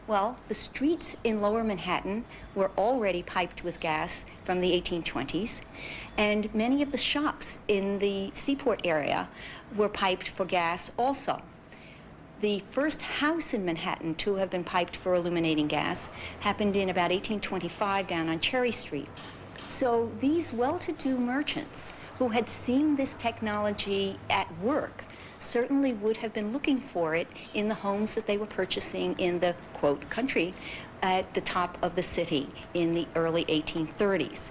Well, the streets in Lower Manhattan were already piped with gas from the 1820s, and many of the shops in the Seaport area were piped for gas also. The first house in Manhattan to have been piped for illuminating gas happened in about 1825 down on Cherry Street. So these well-to-do merchants who had seen this technology at work certainly would have been looking for it in the homes that they were purchasing in the, quote, country at the top of the city in the early 1830s.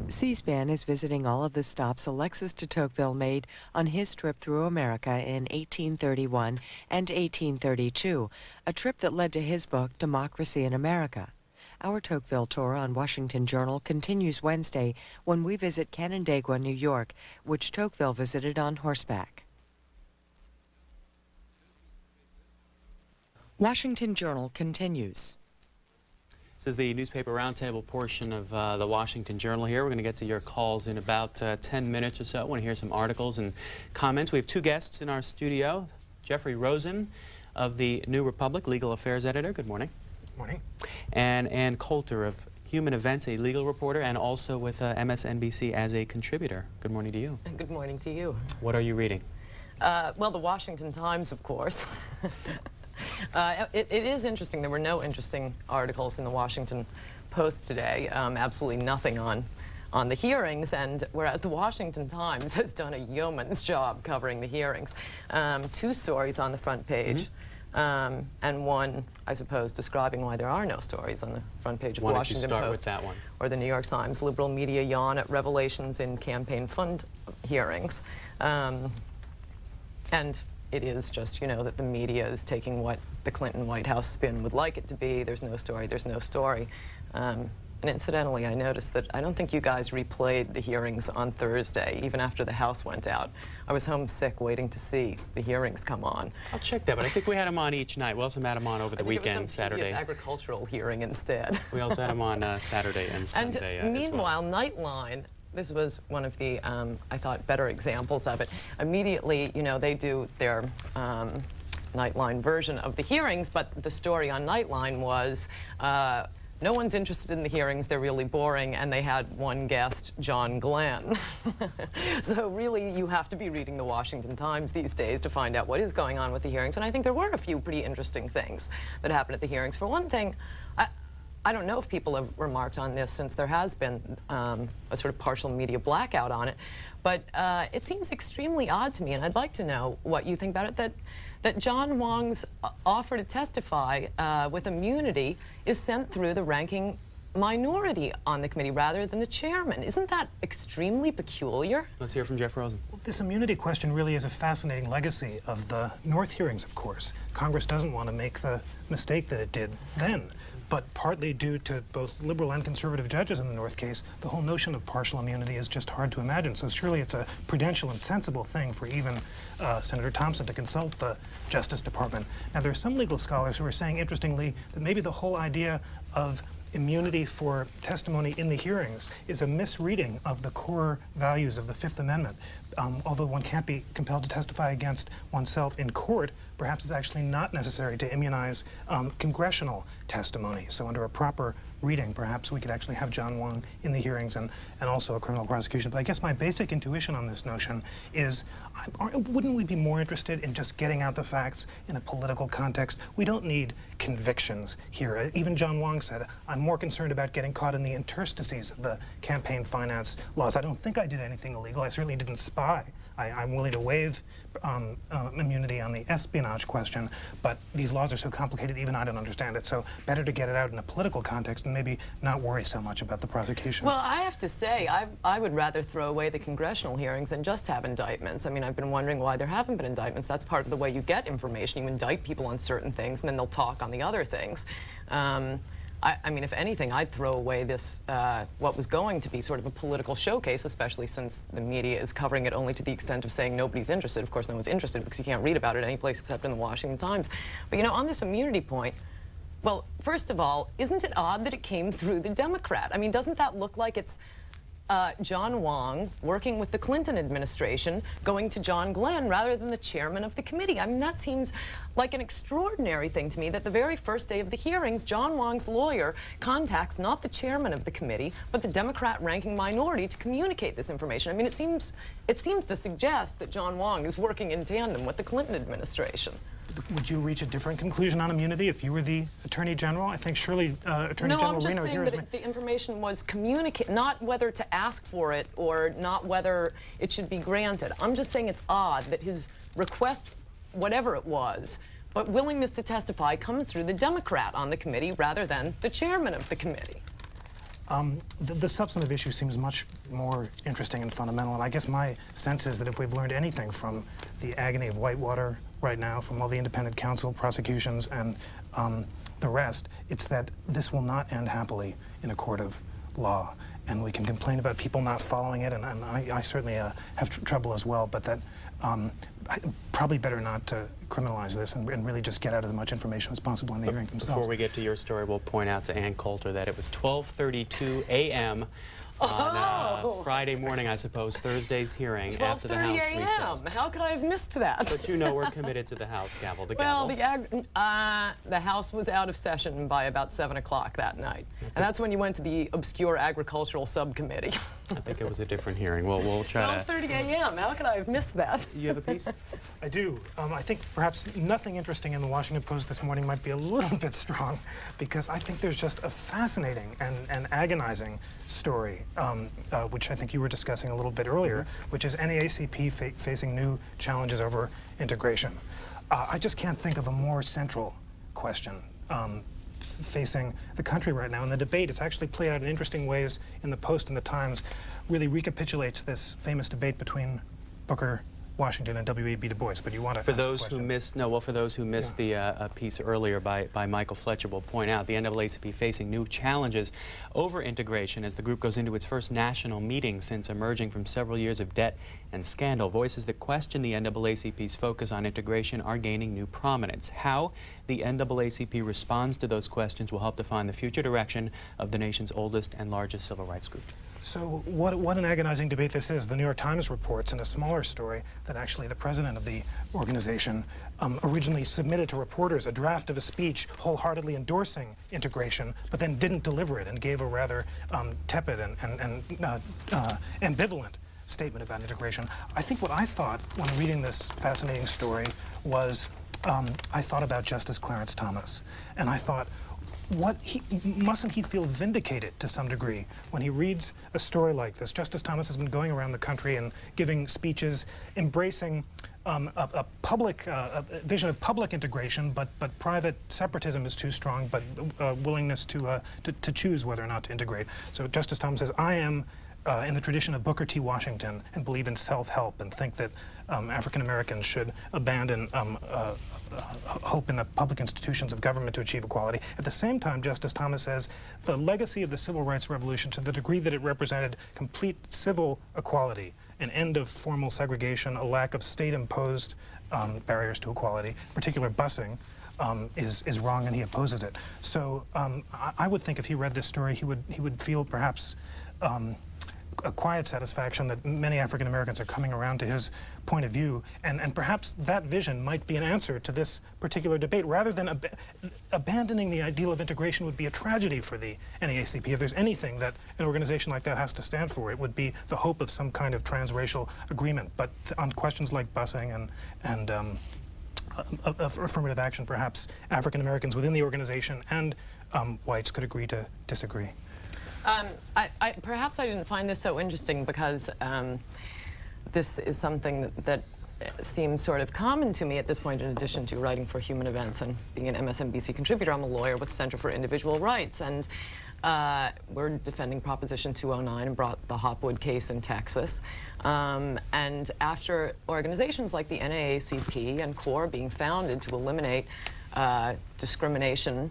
C-SPAN is visiting all of the stops Alexis de Tocqueville made on his trip through America in 1831 and 1832, a trip that led to his book, Democracy in America. Our Tocqueville tour on Washington Journal continues Wednesday when we visit Canandaigua, New York, which Tocqueville visited on horseback. Washington Journal continues. This is the newspaper roundtable portion of the Washington Journal here. We're going to get to your calls in about 10 minutes or so. I want to hear some articles and comments. We have two guests in our studio. Jeffrey Rosen of the New Republic, legal affairs editor. Good morning. Morning. And Ann Coulter of Human Events, a legal reporter, and also with MSNBC as a contributor. Good morning to you. And good morning to you. What are you reading? Well, the Washington Times, of course. It is interesting. There were no interesting articles in the Washington Post today. Absolutely nothing on the hearings, and whereas the Washington Times has done a yeoman's job covering the hearings. Two stories on the front page. And one, I suppose, describing why there are no stories on the front page of the Washington Post with that one? Or the New York Times. Liberal media yawn at revelations in campaign fund hearings. And it is just, you know, that the media is taking what the Clinton White House spin would like it to be. There's no story, there's no story. And incidentally, I noticed that I don't think you guys replayed the hearings on Thursday, even after the House went out. I was homesick waiting to see the hearings come on. I'll check that, but I think we had them on each night. We also had them on over the weekend, Saturday. It was some agricultural hearing instead. We also had them on Saturday and Sunday And meanwhile, as well. Nightline, this was one of the, I thought, better examples of it. Immediately, you know, they do their Nightline version of the hearings, but the story on Nightline was no one's interested in the hearings, they're really boring, and they had one guest, John Glenn. So really, you have to be reading the Washington Times these days to find out what is going on with the hearings, and I think there were a few pretty interesting things that happened at the hearings. For one thing, I don't know if people have remarked on this since there has been a sort of partial media blackout on it, but it seems extremely odd to me, and I'd like to know what you think about it, that John Wong's offer to testify with immunity is sent through the ranking minority on the committee rather than the chairman. Isn't that extremely peculiar? Let's hear from Jeff Rosen. Well, this immunity question really is a fascinating legacy of the North hearings, of course. Congress doesn't want to make the mistake that it did then. But partly due to both liberal and conservative judges in the North case, the whole notion of partial immunity is just hard to imagine. So surely it's a prudential and sensible thing for even Senator Thompson to consult the Justice Department. Now, there are some legal scholars who are saying, interestingly, that maybe the whole idea of immunity for testimony in the hearings is a misreading of the core values of the Fifth Amendment. Although one can't be compelled to testify against oneself in court, perhaps it's actually not necessary to immunize congressional testimony. So under a proper reading, perhaps we could actually have John Wong in the hearings and also a criminal prosecution. But I guess my basic intuition on this notion is, wouldn't we be more interested in just getting out the facts in a political context? We don't need convictions here. Even John Wong said, I'm more concerned about getting caught in the interstices of the campaign finance laws. I don't think I did anything illegal. I certainly didn't spy. I'm willing to waive immunity on the espionage question, but these laws are so complicated, even I don't understand it. So better to get it out in a political context and maybe not worry so much about the prosecutions. Well, I have to say, I would rather throw away the congressional hearings and just have indictments. I mean, I've been wondering why there haven't been indictments. That's part of the way you get information. You indict people on certain things, and then they'll talk on the other things. I mean, if anything, I'd throw away this, what was going to be sort of a political showcase, especially since the media is covering it only to the extent of saying nobody's interested. Of course, no one's interested because you can't read about it any place except in the Washington Times. But, you know, on this immunity point, well, first of all, isn't it odd that it came through the Democrat? I mean, doesn't that look like it's John Wong working with the Clinton administration going to John Glenn rather than the chairman of the committee. I mean, that seems like an extraordinary thing to me, that the very first day of the hearings, John Wong's lawyer contacts not the chairman of the committee, but the Democrat ranking minority to communicate this information. I mean, it seems to suggest that John Wong is working in tandem with the Clinton administration. Would you reach a different conclusion on immunity if you were the Attorney General? I think surely Attorney General I'm just Reno saying here that the information was communicated, not whether to ask for it or not whether it should be granted. I'm just saying it's odd that his request, whatever it was, but willingness to testify comes through the Democrat on the committee rather than the chairman of the committee. The substantive issue seems much more interesting and fundamental, and I guess my sense is that if we've learned anything from the agony of Whitewater right now, from all the independent counsel prosecutions and the rest, it's that this will not end happily in a court of law. And we can complain about people not following it, and I certainly have trouble as well, but that probably better not to criminalize this and really just get out as much information as possible in the hearings themselves. Before we get to your story, we'll point out to Ann Coulter that it was 12:32 a.m. on Friday morning, I suppose, Thursday's hearing after the House recess. How could I have missed that? But you know we're committed to the House, gavel to Well, gavel. the House was out of session by about 7 o'clock that night. And that's when you went to the obscure agricultural subcommittee. I think it was a different hearing. We'll try to... 12:30 a.m. How could I have missed that? You have a piece? I do. I think perhaps nothing interesting in the Washington Post this morning might be a little bit strong, because I think there's just a fascinating and agonizing story, which I think you were discussing a little bit earlier, which is NAACP facing new challenges over integration. I just can't think of a more central question facing the country right now. And the debate, it's actually played out in interesting ways in the Post and the Times, really recapitulates this famous debate between Booker Washington and W.E.B. Du Bois. But you want to For those who missed, the piece earlier by Michael Fletcher, will point out the NAACP facing new challenges over integration as the group goes into its first national meeting since emerging from several years of debt and scandal. Voices that question the NAACP's focus on integration are gaining new prominence. How the NAACP responds to those questions will help define the future direction of the nation's oldest and largest civil rights group. So what an agonizing debate this is. The New York Times reports in a smaller story that actually the president of the organization originally submitted to reporters a draft of a speech wholeheartedly endorsing integration, but then didn't deliver it and gave a rather tepid and ambivalent statement about integration. I think what I thought when reading this fascinating story was I thought about Justice Clarence Thomas, and I thought, mustn't he feel vindicated to some degree when he reads a story like this? Justice Thomas has been going around the country and giving speeches embracing a public vision of public integration, but private separatism is too strong, but willingness to choose whether or not to integrate. So Justice Thomas says, I am in the tradition of Booker T. Washington and believe in self-help and think that African Americans should abandon hope in the public institutions of government to achieve equality. At the same time, Justice Thomas says the legacy of the Civil Rights Revolution, to the degree that it represented complete civil equality, an end of formal segregation, a lack of state-imposed barriers to equality, particular busing, is wrong, and he opposes it. So I would think if he read this story, he would feel perhaps a quiet satisfaction that many African Americans are coming around to his point of view, and perhaps that vision might be an answer to this particular debate. Rather than abandoning the ideal of integration would be a tragedy for the NAACP. If there's anything that an organization like that has to stand for, it would be the hope of some kind of transracial agreement. But on questions like busing and affirmative action, perhaps African Americans within the organization and whites could agree to disagree. Perhaps I didn't find this so interesting because this is something that seems sort of common to me at this point, in addition to writing for Human Events and being an MSNBC contributor. I'm a lawyer with Center for Individual Rights, and we're defending Proposition 209 and brought the Hopwood case in Texas. And after organizations like the NAACP and CORE being founded to eliminate discrimination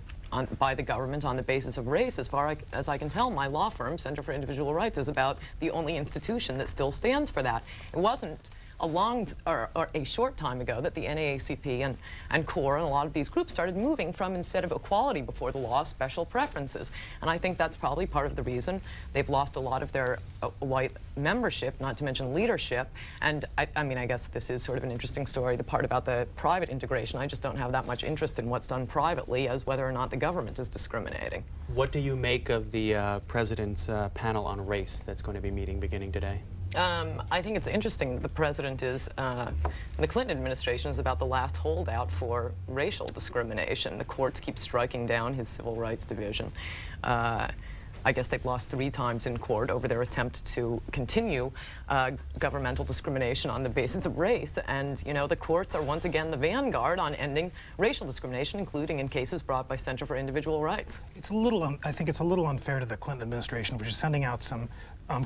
by the government on the basis of race, as far as I can tell, my law firm, Center for Individual Rights, is about the only institution that still stands for that. It wasn't a short time ago that the NAACP and CORE and a lot of these groups started moving from, instead of equality before the law, special preferences. And I think that's probably part of the reason they've lost a lot of their white membership, not to mention leadership. And I mean, I guess this is sort of an interesting story, the part about the private integration. I just don't have that much interest in what's done privately as whether or not the government is discriminating. What do you make of the president's panel on race that's going to be meeting beginning today? I think it's interesting that the president is, the Clinton administration is about the last holdout for racial discrimination. The courts keep striking down his civil rights division. I guess they've lost 3 times in court over their attempt to continue governmental discrimination on the basis of race. And, you know, the courts are once again the vanguard on ending racial discrimination, including in cases brought by Center for Individual Rights. It's a little, I think it's a little unfair to the Clinton administration, which is sending out some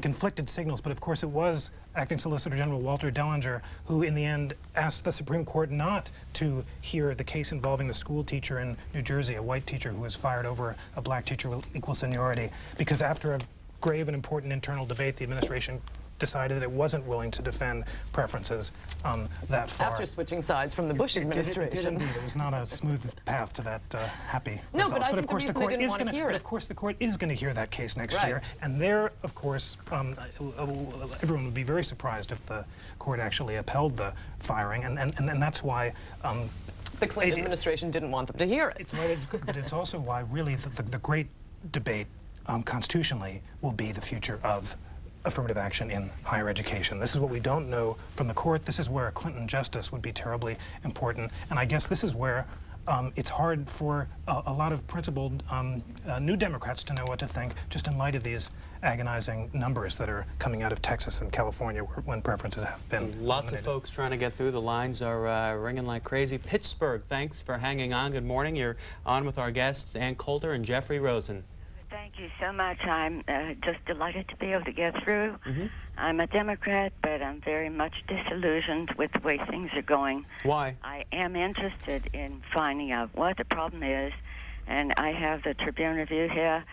conflicted signals, but of course it was Acting Solicitor General Walter Dellinger who in the end asked the Supreme Court not to hear the case involving the school teacher in New Jersey, a white teacher who was fired over a black teacher with equal seniority, because after a grave and important internal debate, the administration decided that it wasn't willing to defend preferences that far. After switching sides from the Bush administration. It did indeed. It was not a smooth path to that happy no, result. But I think of course the court is going to hear it. Of course the court is going to hear that case next right. year, and there, of course, everyone would be very surprised if the court actually upheld the firing, and that's why the Clinton administration didn't want them to hear it. But it's also why really the great debate constitutionally will be the future of affirmative action in higher education. This is what we don't know from the court. This is where a Clinton justice would be terribly important. And I guess this is where it's hard for a lot of principled new Democrats to know what to think, just in light of these agonizing numbers that are coming out of Texas and California when preferences have been Lots of folks trying to get through. The lines are ringing like crazy. Pittsburgh, thanks for hanging on. Good morning. You're on with our guests, Ann Coulter and Jeffrey Rosen. Thank you so much. I'm just delighted to be able to get through. I'm a Democrat, but I'm very much disillusioned with the way things are going. Why? I am interested in finding out what the problem is, and I have the Tribune Review here.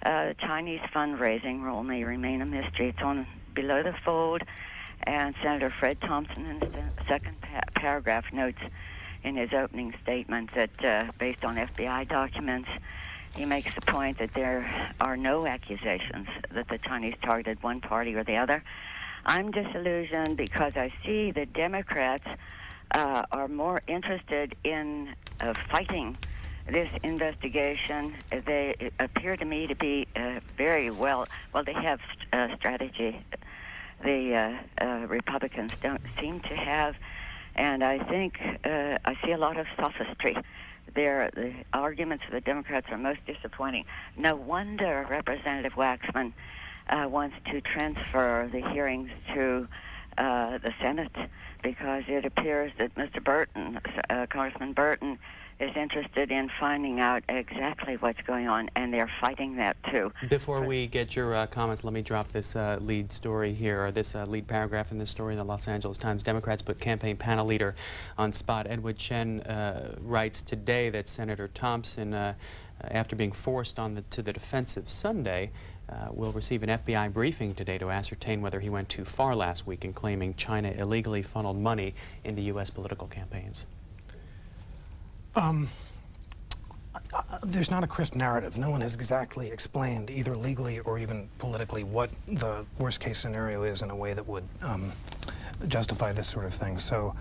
The Chinese fundraising role may remain a mystery. It's on below the fold, and Senator Fred Thompson in the second paragraph notes in his opening statement that based on FBI documents, he makes the point that there are no accusations that the Chinese targeted one party or the other. I'm disillusioned because I see that Democrats are more interested in fighting this investigation. They appear to me to be very well, they have strategy. The Republicans don't seem to have, and I think I see a lot of sophistry. The arguments of the Democrats are most disappointing. No wonder Representative Waxman wants to transfer the hearings to the Senate, because it appears that Mr. Burton, Congressman Burton, is interested in finding out exactly what's going on, and they're fighting that too. Before we get your comments, let me drop this lead story here, or this lead paragraph in this story in the Los Angeles Times. Democrats put campaign panel leader on spot. Edward Chen writes today that Senator Thompson, after being forced to the defensive Sunday, will receive an FBI briefing today to ascertain whether he went too far last week in claiming China illegally funneled money into U.S. political campaigns. There's not a crisp narrative. No one has exactly explained, either legally or even politically, what the worst-case scenario is in a way that would justify this sort of thing. So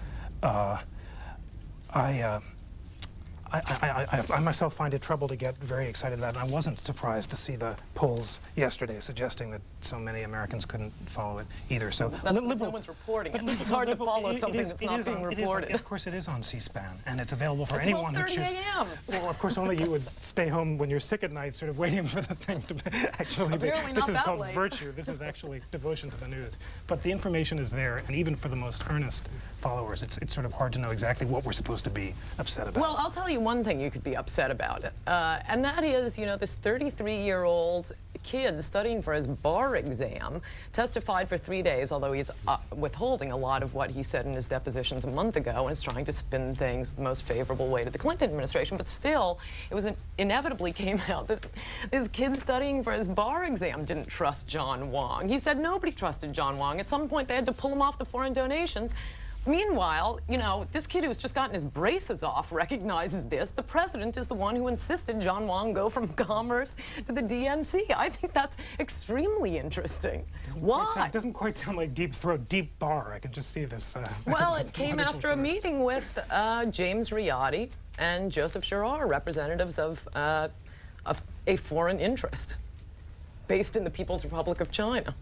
I myself find it trouble to get very excited about it. And I wasn't surprised to see the polls yesterday suggesting that so many Americans couldn't follow it either. So that's because no one's reporting it. It's hard to follow something that's not being reported. Of course, it is on C-SPAN, and it's available for anyone who chooses. 12:30 a.m. Well, of course, only you would stay home when you're sick at night, sort of waiting for the thing to actually be. Apparently This not is that called late. virtue. This is actually devotion to the news. But the information is there, and even for the most earnest followers, it's sort of hard to know exactly what we're supposed to be upset about. Well, I'll tell you one thing you could be upset about it, and that is, you know, this 33-year-old kid studying for his bar exam, testified for 3 days, although he's withholding a lot of what he said in his depositions a month ago and is trying to spin things the most favorable way to the Clinton administration. But still, it was inevitably came out this kid studying for his bar exam didn't trust John Wong. He said nobody trusted John Wong. At some point, they had to pull him off the foreign donations. Meanwhile, you know, this kid who's just gotten his braces off recognizes this. The president is the one who insisted John Wong go from Commerce to the DNC. I think that's extremely interesting. Why? It doesn't quite sound like Deep Throat, Deep Bar. I can just see this. Well, it came after a meeting with James Riotti and Joseph Girard, representatives of a foreign interest based in the People's Republic of China.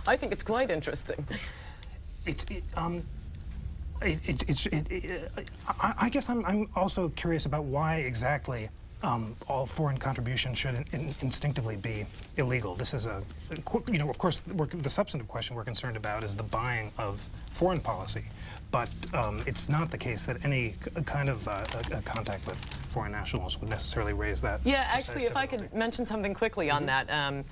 I think it's quite interesting. I guess I'm also curious about why exactly all foreign contributions should instinctively be illegal. This is you know, of course, the substantive question we're concerned about is the buying of foreign policy, but it's not the case that any kind of contact with foreign nationals would necessarily raise that. Yeah, actually, if I could mention something quickly on that.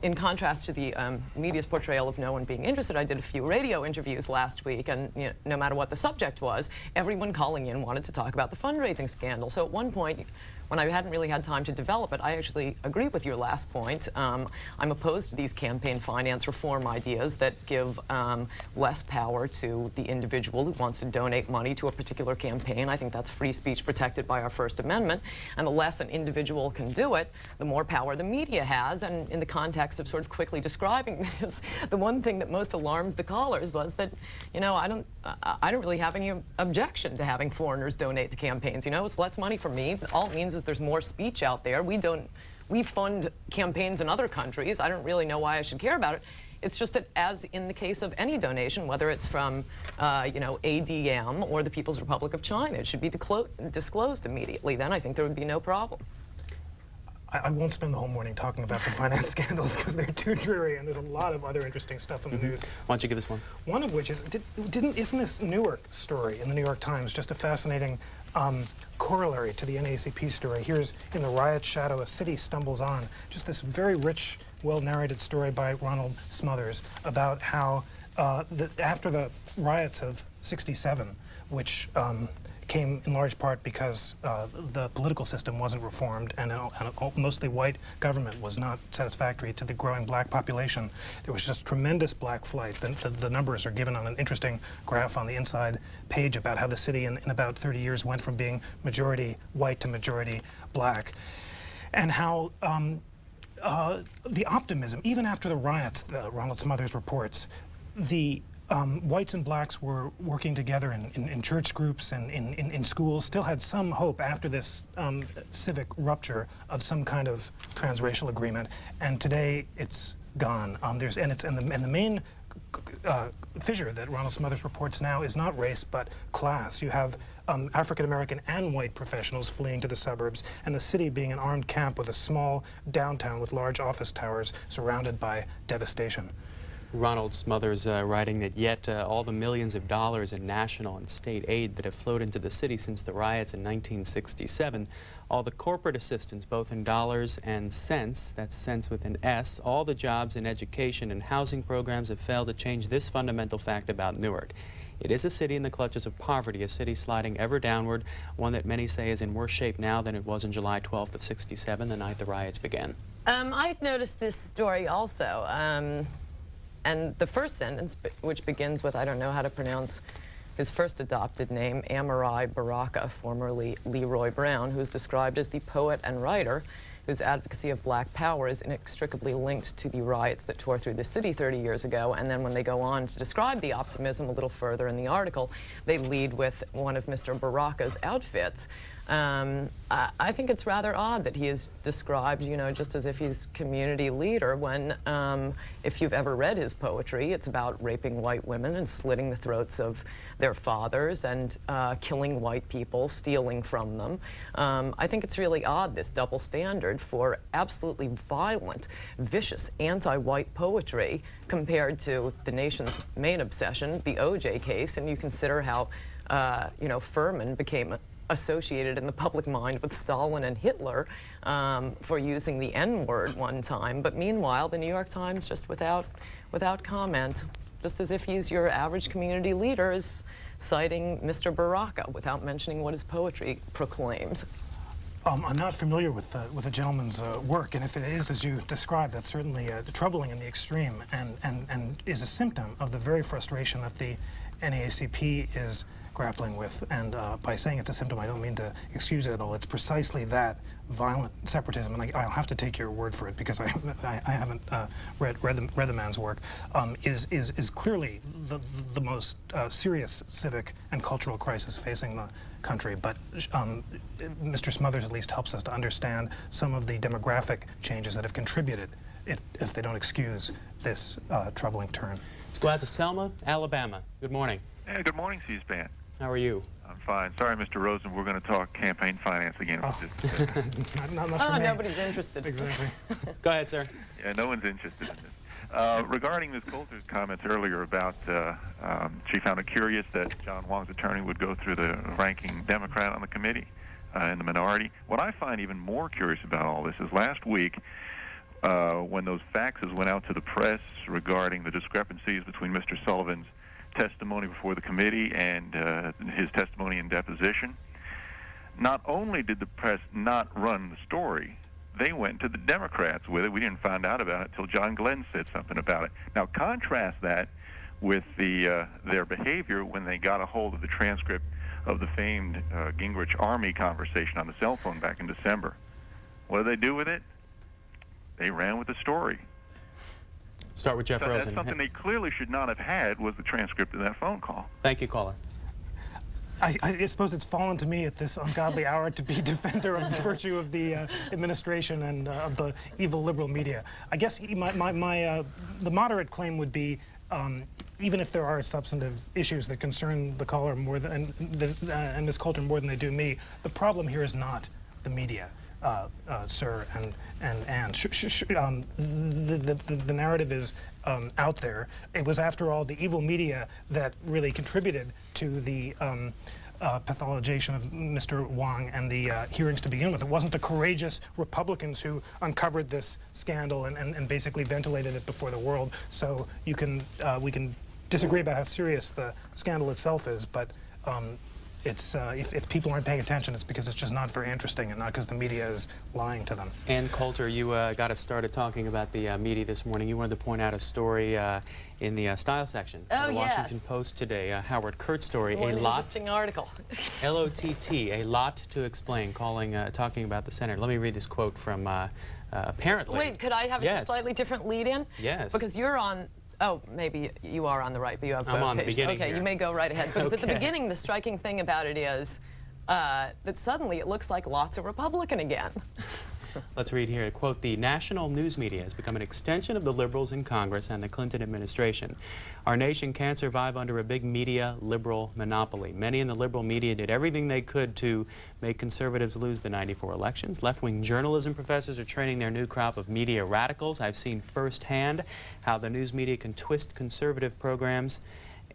In contrast to the media's portrayal of no one being interested, I did a few radio interviews last week, and you know, no matter what the subject was, everyone calling in wanted to talk about the fundraising scandal. So at one point, when I hadn't really had time to develop it, I actually agree with your last point. I'm opposed to these campaign finance reform ideas that give less power to the individual who wants to donate money to a particular campaign. I think that's free speech protected by our First Amendment. And the less an individual can do it, the more power the media has. And in the context of sort of quickly describing this, the one thing that most alarmed the callers was that, you know, I don't really have any objection to having foreigners donate to campaigns. You know, it's less money for me. All it means is there's more speech out there. We fund campaigns in other countries. I don't really know why I should care about it. It's just that, as in the case of any donation, whether it's from, you know, ADM or the People's Republic of China, it should be disclosed immediately. Then I think there would be no problem. I won't spend the whole morning talking about the finance scandals because they're too dreary, and there's a lot of other interesting stuff in the news. Why don't you give us one? One of which is, isn't this Newark story in the New York Times just a fascinating corollary to the NAACP story? Here's, in the riot's shadow, a city stumbles on. Just this very rich, well-narrated story by Ronald Smothers about how after the riots of '67, which came in large part because the political system wasn't reformed and a mostly white government was not satisfactory to the growing black population. There was just tremendous black flight. The numbers are given on an interesting graph on the inside page about how the city in about 30 years went from being majority white to majority black. And how the optimism, even after the riots, Ronald Smothers reports, the whites and blacks were working together in church groups and in schools, still had some hope after this civic rupture of some kind of transracial agreement. And today it's gone. The main fissure that Ronald Smothers reports now is not race but class. You have African American and white professionals fleeing to the suburbs, and the city being an armed camp with a small downtown with large office towers surrounded by devastation. Ronald Smothers writing that yet all the millions of dollars in national and state aid that have flowed into the city since the riots in 1967, all the corporate assistance, both in dollars and cents, that's cents with an S, all the jobs in education and housing programs have failed to change this fundamental fact about Newark. It is a city in the clutches of poverty, a city sliding ever downward, one that many say is in worse shape now than it was on July 12th of '67, the night the riots began. I've noticed this story also. And the first sentence, which begins with, I don't know how to pronounce his first adopted name, Amarai Baraka, formerly Leroy Brown, who's described as the poet and writer whose advocacy of black power is inextricably linked to the riots that tore through the city 30 years ago. And then when they go on to describe the optimism a little further in the article, they lead with one of Mr. Baraka's outfits. I think it's rather odd that he is described, you know, just as if he's community leader when, if you've ever read his poetry, it's about raping white women and slitting the throats of their fathers and killing white people, stealing from them. I think it's really odd, this double standard for absolutely violent, vicious, anti-white poetry compared to the nation's main obsession, the O.J. case, and you consider how you know, Furman became associated in the public mind with Stalin and Hitler for using the N-word one time. But meanwhile, the New York Times, just without comment, just as if he's your average community leader, is citing Mr. Baraka without mentioning what his poetry proclaims. I'm not familiar with the gentleman's work, and if it is as you described, that's certainly troubling in the extreme, and is a symptom of the very frustration that the NAACP is grappling with. And by saying it's a symptom, I don't mean to excuse it at all. It's precisely that violent separatism, and I'll have to take your word for it because I haven't read the man's work. Is clearly the most serious civic and cultural crisis facing the country. But Mr. Smothers at least helps us to understand some of the demographic changes that have contributed, if they don't excuse this troubling turn. Let's go out to Selma, Alabama. Good morning. Hey, good morning, C-SPAN. How are you? I'm fine. Sorry, Mr. Rosen, we're going to talk campaign finance again. Oh. not much for me. Nobody's interested. Exactly. Go ahead, sir. Yeah, no one's interested in this. Regarding Ms. Coulter's comments earlier about she found it curious that John Huang's attorney would go through the ranking Democrat on the committee in the minority. What I find even more curious about all this is last week when those faxes went out to the press regarding the discrepancies between Mr. Sullivan's testimony before the committee and his testimony in deposition. Not only did the press not run the story, they went to the Democrats with it. We didn't find out about it until John Glenn said something about it. Now contrast that with their behavior when they got a hold of the transcript of the famed Gingrich Army conversation on the cell phone back in December. What did they do with it? They ran with the story. Start with Jeff Rosen. That's something they clearly should not have had, was the transcript of that phone call. Thank you, caller. I suppose it's fallen to me at this ungodly hour to be defender of the virtue of the administration and of the evil liberal media. I guess the moderate claim would be, even if there are substantive issues that concern the caller more than and Ms. Coulter more than they do me, the problem here is not the media. Sir and Ann. The narrative is out there. It was, after all, the evil media that really contributed to the pathologization of Mr. Huang and the hearings to begin with. It wasn't the courageous Republicans who uncovered this scandal and basically ventilated it before the world. So we can disagree about how serious the scandal itself is, but it's if people aren't paying attention, it's because it's just not very interesting and not because the media is lying to them. Ann Coulter, you got us started talking about the media this morning. You wanted to point out a story in the style section of the Washington Post today, Howard Kurt's story. What an interesting article. L-O-T-T, a lot to explain, talking about the Senator. Let me read this quote from apparently. Wait, could I have a slightly different lead-in? Yes. Because you're on. Oh, maybe you are on the right, but you have both I'm on pages. the beginning Okay, here. you may go right ahead. Because Okay. at the beginning, the striking thing about it is that suddenly it looks like lots of Republican again. Let's read here. Quote, the national news media has become an extension of the liberals in Congress and the Clinton administration. Our nation can't survive under a big media liberal monopoly. Many in the liberal media did everything they could to make conservatives lose the '94 elections. Left-wing journalism professors are training their new crop of media radicals. I've seen firsthand how the news media can twist conservative programs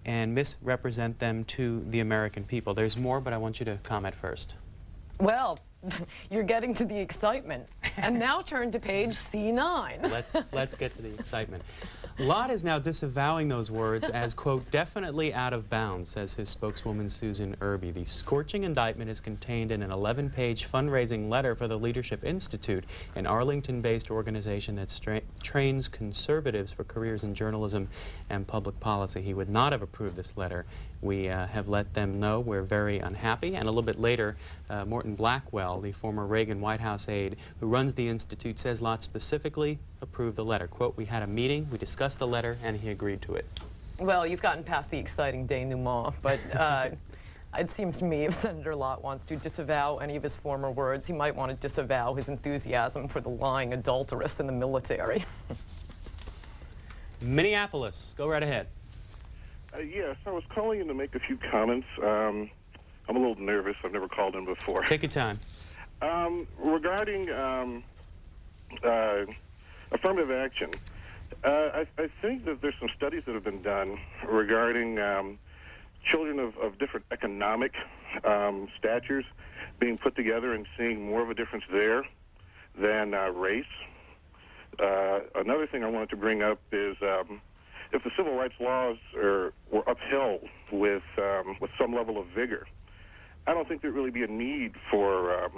and misrepresent them to the American people. There's more, but I want you to comment first. Well, you're getting to the excitement. And now turn to page C9. Let's get to the excitement. Lott is now disavowing those words as, quote, definitely out of bounds, says his spokeswoman Susan Irby. The scorching indictment is contained in an 11-page fundraising letter for the Leadership Institute, an Arlington-based organization that trains conservatives for careers in journalism and public policy. He would not have approved this letter. We have let them know we're very unhappy. And a little bit later, Morton Blackwell, the former Reagan White House aide who runs the Institute, says Lott specifically approved the letter. Quote, we had a meeting, we discussed the letter, and he agreed to it. Well, you've gotten past the exciting denouement, but it seems to me if Senator Lott wants to disavow any of his former words, he might want to disavow his enthusiasm for the lying adulteress in the military. Minneapolis, go right ahead. Yes, I was calling in to make a few comments. I'm a little nervous. I've never called in before. Take your time. Regarding affirmative action, I think that there's some studies that have been done regarding children of different economic statures being put together and seeing more of a difference there than race. Another thing I wanted to bring up is if the civil rights laws were upheld with some level of vigor, I don't think there'd really be a need for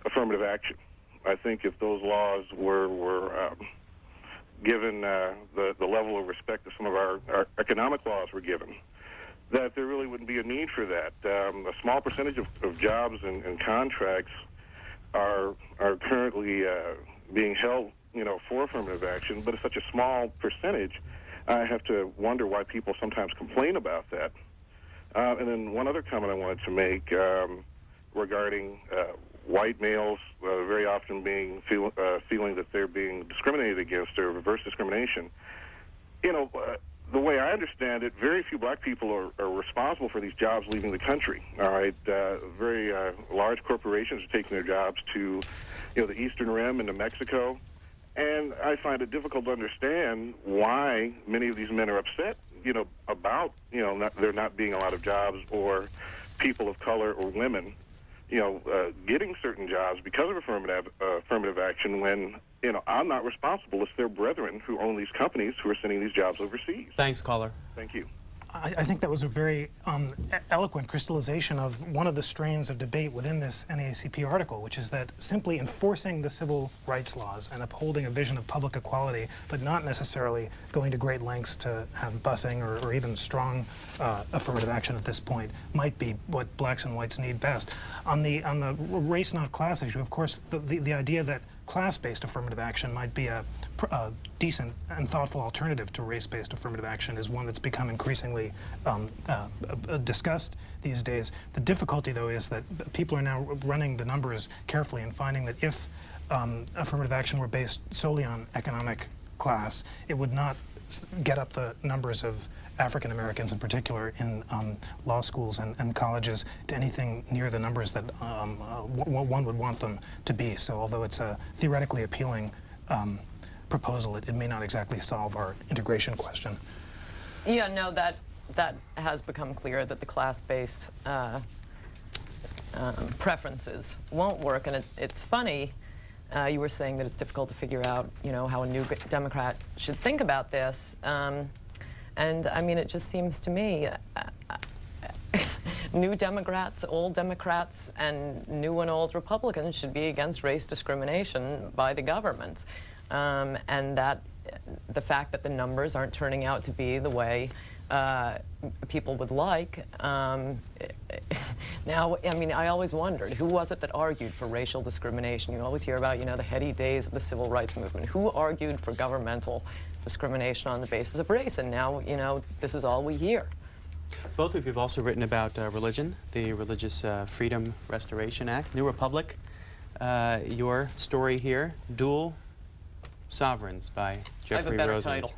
affirmative action. I think if those laws were given the level of respect that some of our economic laws were given, that there really wouldn't be a need for that. A small percentage of jobs and contracts are currently being held, for affirmative action, but it's such a small percentage, I have to wonder why people sometimes complain about that. And then one other comment I wanted to make regarding white males very often feeling that they're being discriminated against or reverse discrimination. The way I understand it, very few black people are responsible for these jobs leaving the country. All right, very large corporations are taking their jobs to, the Eastern Rim and to Mexico, and I find it difficult to understand why many of these men are upset, about there not being a lot of jobs or people of color or women, getting certain jobs because of affirmative action when. I'm not responsible. It's their brethren who own these companies who are sending these jobs overseas. Thanks, caller. Thank you. I think that was a very eloquent crystallization of one of the strains of debate within this NAACP article, which is that simply enforcing the civil rights laws and upholding a vision of public equality, but not necessarily going to great lengths to have busing or even strong affirmative action at this point, might be what blacks and whites need best. On the race not class issue, of course, the idea that class-based affirmative action might be a decent and thoughtful alternative to race-based affirmative action is one that's become increasingly discussed these days. The difficulty, though, is that people are now running the numbers carefully and finding that if affirmative action were based solely on economic class, it would not get up the numbers of African Americans in particular in law schools and colleges to anything near the numbers that one would want them to be. So although it's a theoretically appealing proposal, it may not exactly solve our integration question. Yeah, no, that has become clear that the class-based preferences won't work. And it's funny, you were saying that it's difficult to figure out, how a new Democrat should think about this. And I mean, it just seems to me, new Democrats, old Democrats, and new and old Republicans should be against race discrimination by the government. And that the fact that the numbers aren't turning out to be the way people would like. Now, I mean, I always wondered, who was it that argued for racial discrimination? You always hear about, the heady days of the civil rights movement. Who argued for governmental discrimination on the basis of race? And now, this is all we hear. Both of you have also written about religion, the Religious Freedom Restoration Act, New Republic. Your story here, Dual Sovereigns by Jeffrey Rosen. I have a better title.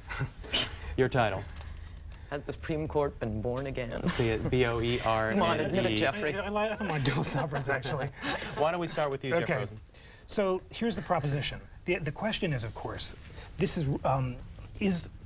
Your title. Has the Supreme Court been born again? See it, B-O-E-R-N-E. Come on, admit it, Jeffrey. I don't mind dual sovereigns, actually. Why don't we start with you, Jeff Rosen? So here's the proposition. The question is, of course, this is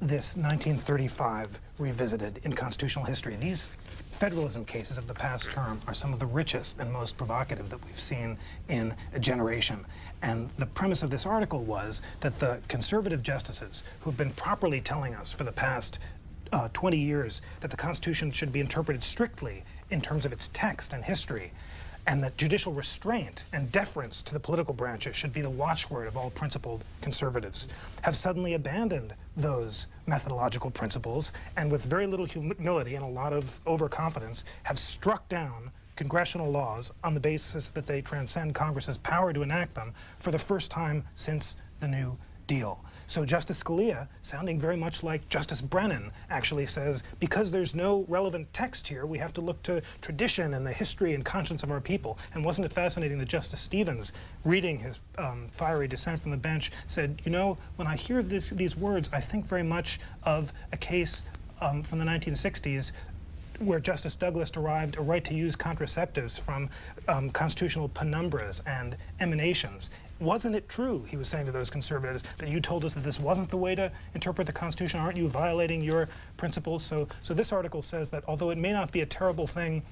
this 1935 revisited in constitutional history? These federalism cases of the past term are some of the richest and most provocative that we've seen in a generation. And the premise of this article was that the conservative justices who've been properly telling us for the past 20 years that the Constitution should be interpreted strictly in terms of its text and history, and that judicial restraint and deference to the political branches should be the watchword of all principled conservatives, have suddenly abandoned those methodological principles and with very little humility and a lot of overconfidence have struck down congressional laws on the basis that they transcend Congress's power to enact them for the first time since the New Deal. So Justice Scalia, sounding very much like Justice Brennan, actually says, because there's no relevant text here, we have to look to tradition and the history and conscience of our people. And wasn't it fascinating that Justice Stevens, reading his fiery dissent from the bench, said, when I hear these words, I think very much of a case from the 1960s where Justice Douglas derived a right to use contraceptives from constitutional penumbras and emanations. wasn't it true, he was saying to those conservatives, that you told us that this wasn't the way to interpret the Constitution? Aren't you violating your principles? So this article says that although it may not be a terrible thing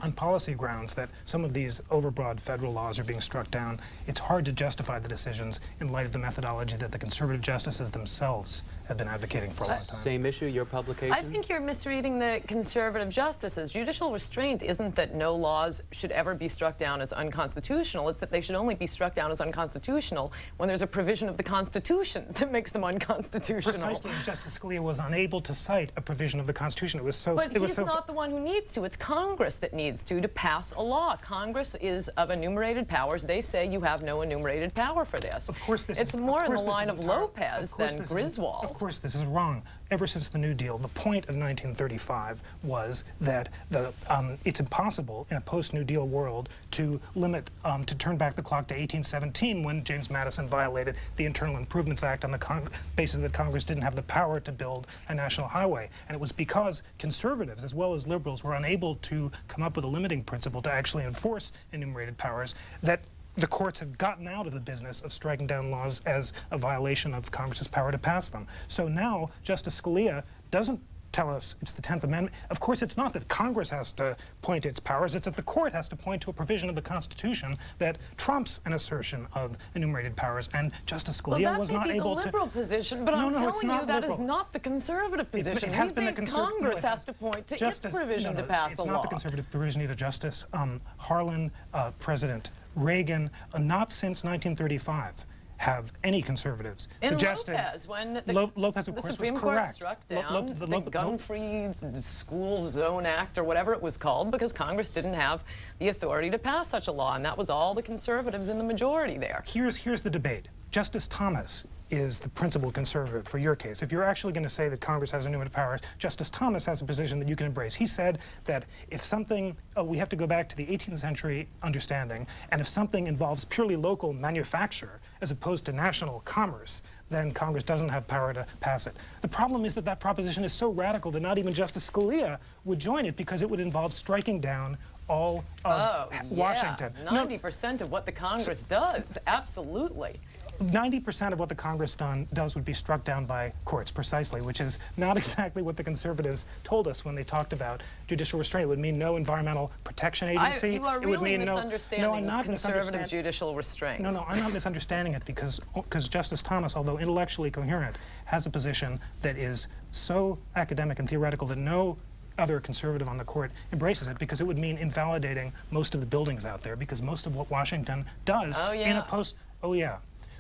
on policy grounds that some of these overbroad federal laws are being struck down, it's hard to justify the decisions in light of the methodology that the conservative justices themselves have been advocating for a long time. Same issue, your publication? I think you're misreading the conservative justices. Judicial restraint isn't that no laws should ever be struck down as unconstitutional. It's that they should only be struck down as unconstitutional when there's a provision of the Constitution that makes them unconstitutional. Precisely, Justice Scalia was unable to cite a provision of the Constitution. It was so. But he's not the one who needs to. It's Congress that needs to pass a law. Congress is of enumerated powers. They say you have no enumerated power for this. Of course, this it's is more in the line of Lopez than Griswold. Of course, this is wrong. Ever since the New Deal, the point of 1935 was that it's impossible in a post-New Deal world to limit, to turn back the clock to 1817 when James Madison violated the Internal Improvements Act on the basis that Congress didn't have the power to build a national highway. And it was because conservatives, as well as liberals, were unable to come up with a limiting principle to actually enforce enumerated powers that the courts have gotten out of the business of striking down laws as a violation of Congress's power to pass them. So now Justice Scalia doesn't tell us it's the 10th Amendment. Of course, it's not that Congress has to point to its powers, it's that the court has to point to a provision of the Constitution that trumps an assertion of enumerated powers, and Justice Scalia was not able to... Well, that may be the liberal position, but I'm telling you that is not the conservative position. It has been the Congress has to point to its provision to pass a law. It's not the conservative provision either. Justice Harlan, President Reagan, not since 1935 have any Lopez, when Lopez, of the course, Supreme was Court correct. struck down the Gun-Free School Zone Act, or whatever it was called, because Congress didn't have the authority to pass such a law, and that was all the conservatives in the majority there. Here's the debate. Justice Thomas is the principal conservative for your case. If you're actually going to say that Congress has enumerated powers, Justice Thomas has a position that you can embrace. He said that if something, we have to go back to the 18th century understanding, and if something involves purely local manufacture as opposed to national commerce, then Congress doesn't have power to pass it. The problem is that that proposition is so radical that not even Justice Scalia would join it because it would involve striking down all of Washington. 90% of what the Congress does, absolutely. 90% of what the Congress does would be struck down by courts, precisely, which is not exactly what the conservatives told us when they talked about judicial restraint. It would mean no environmental protection agency. You are really misunderstanding conservative judicial restraint. No, I'm not misunderstanding it because Justice Thomas, although intellectually coherent, has a position that is so academic and theoretical that no other conservative on the court embraces it, because it would mean invalidating most of the buildings out there, because most of what Washington does in a post... Oh, yeah.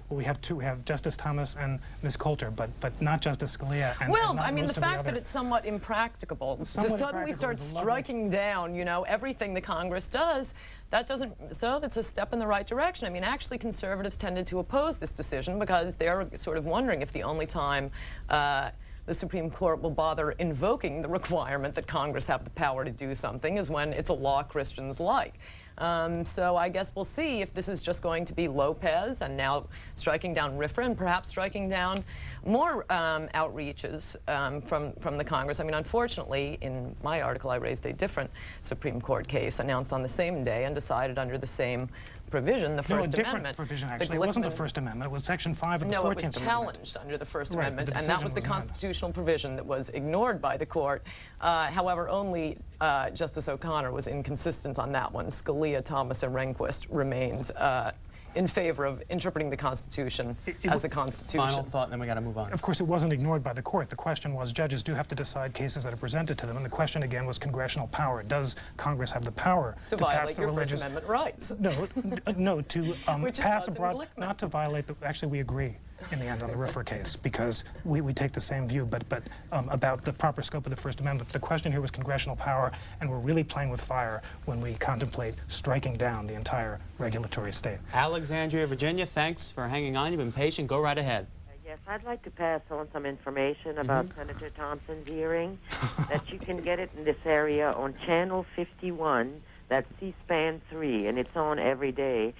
Well, we have Justice Thomas and Ms. Coulter, but not Justice Scalia. Well, I mean, the fact that it's somewhat impracticable to suddenly start striking down, everything the Congress does, that's a step in the right direction. I mean, actually, conservatives tended to oppose this decision because they're sort of wondering if the only time the Supreme Court will bother invoking the requirement that Congress have the power to do something is when it's a law Christians like. So I guess we'll see if this is just going to be Lopez and now striking down RFRA and perhaps striking down more outreaches from the Congress. I mean, unfortunately, in my article, I raised a different Supreme Court case announced on the same day and decided under the same provision, the First Amendment. No, a different provision, actually. It wasn't the First Amendment. It was Section 5 of the 14th Amendment. No, it was challenged under the First Amendment, and that was the constitutional provision that was ignored by the court. However, only Justice O'Connor was inconsistent on that one. Scalia, Thomas, and Rehnquist remains in favor of interpreting the Constitution as the Constitution. Final thought, and then we got to move on. Of course, it wasn't ignored by the court. The question was, judges do have to decide cases that are presented to them, and the question again was congressional power. Does Congress have the power to pass the religious... First Amendment rights? No, to pass a broad... Not to violate the... Actually, we agree in the end on the RFRA case, because we take the same view, but about the proper scope of the First Amendment. The question here was congressional power, and we're really playing with fire when we contemplate striking down the entire regulatory state. Alexandria, Virginia, thanks for hanging on. You've been patient. Go right ahead. Yes, I'd like to pass on some information about Senator Thompson's hearing, that you can get it in this area on Channel 51, that's C-SPAN 3, and it's on every day.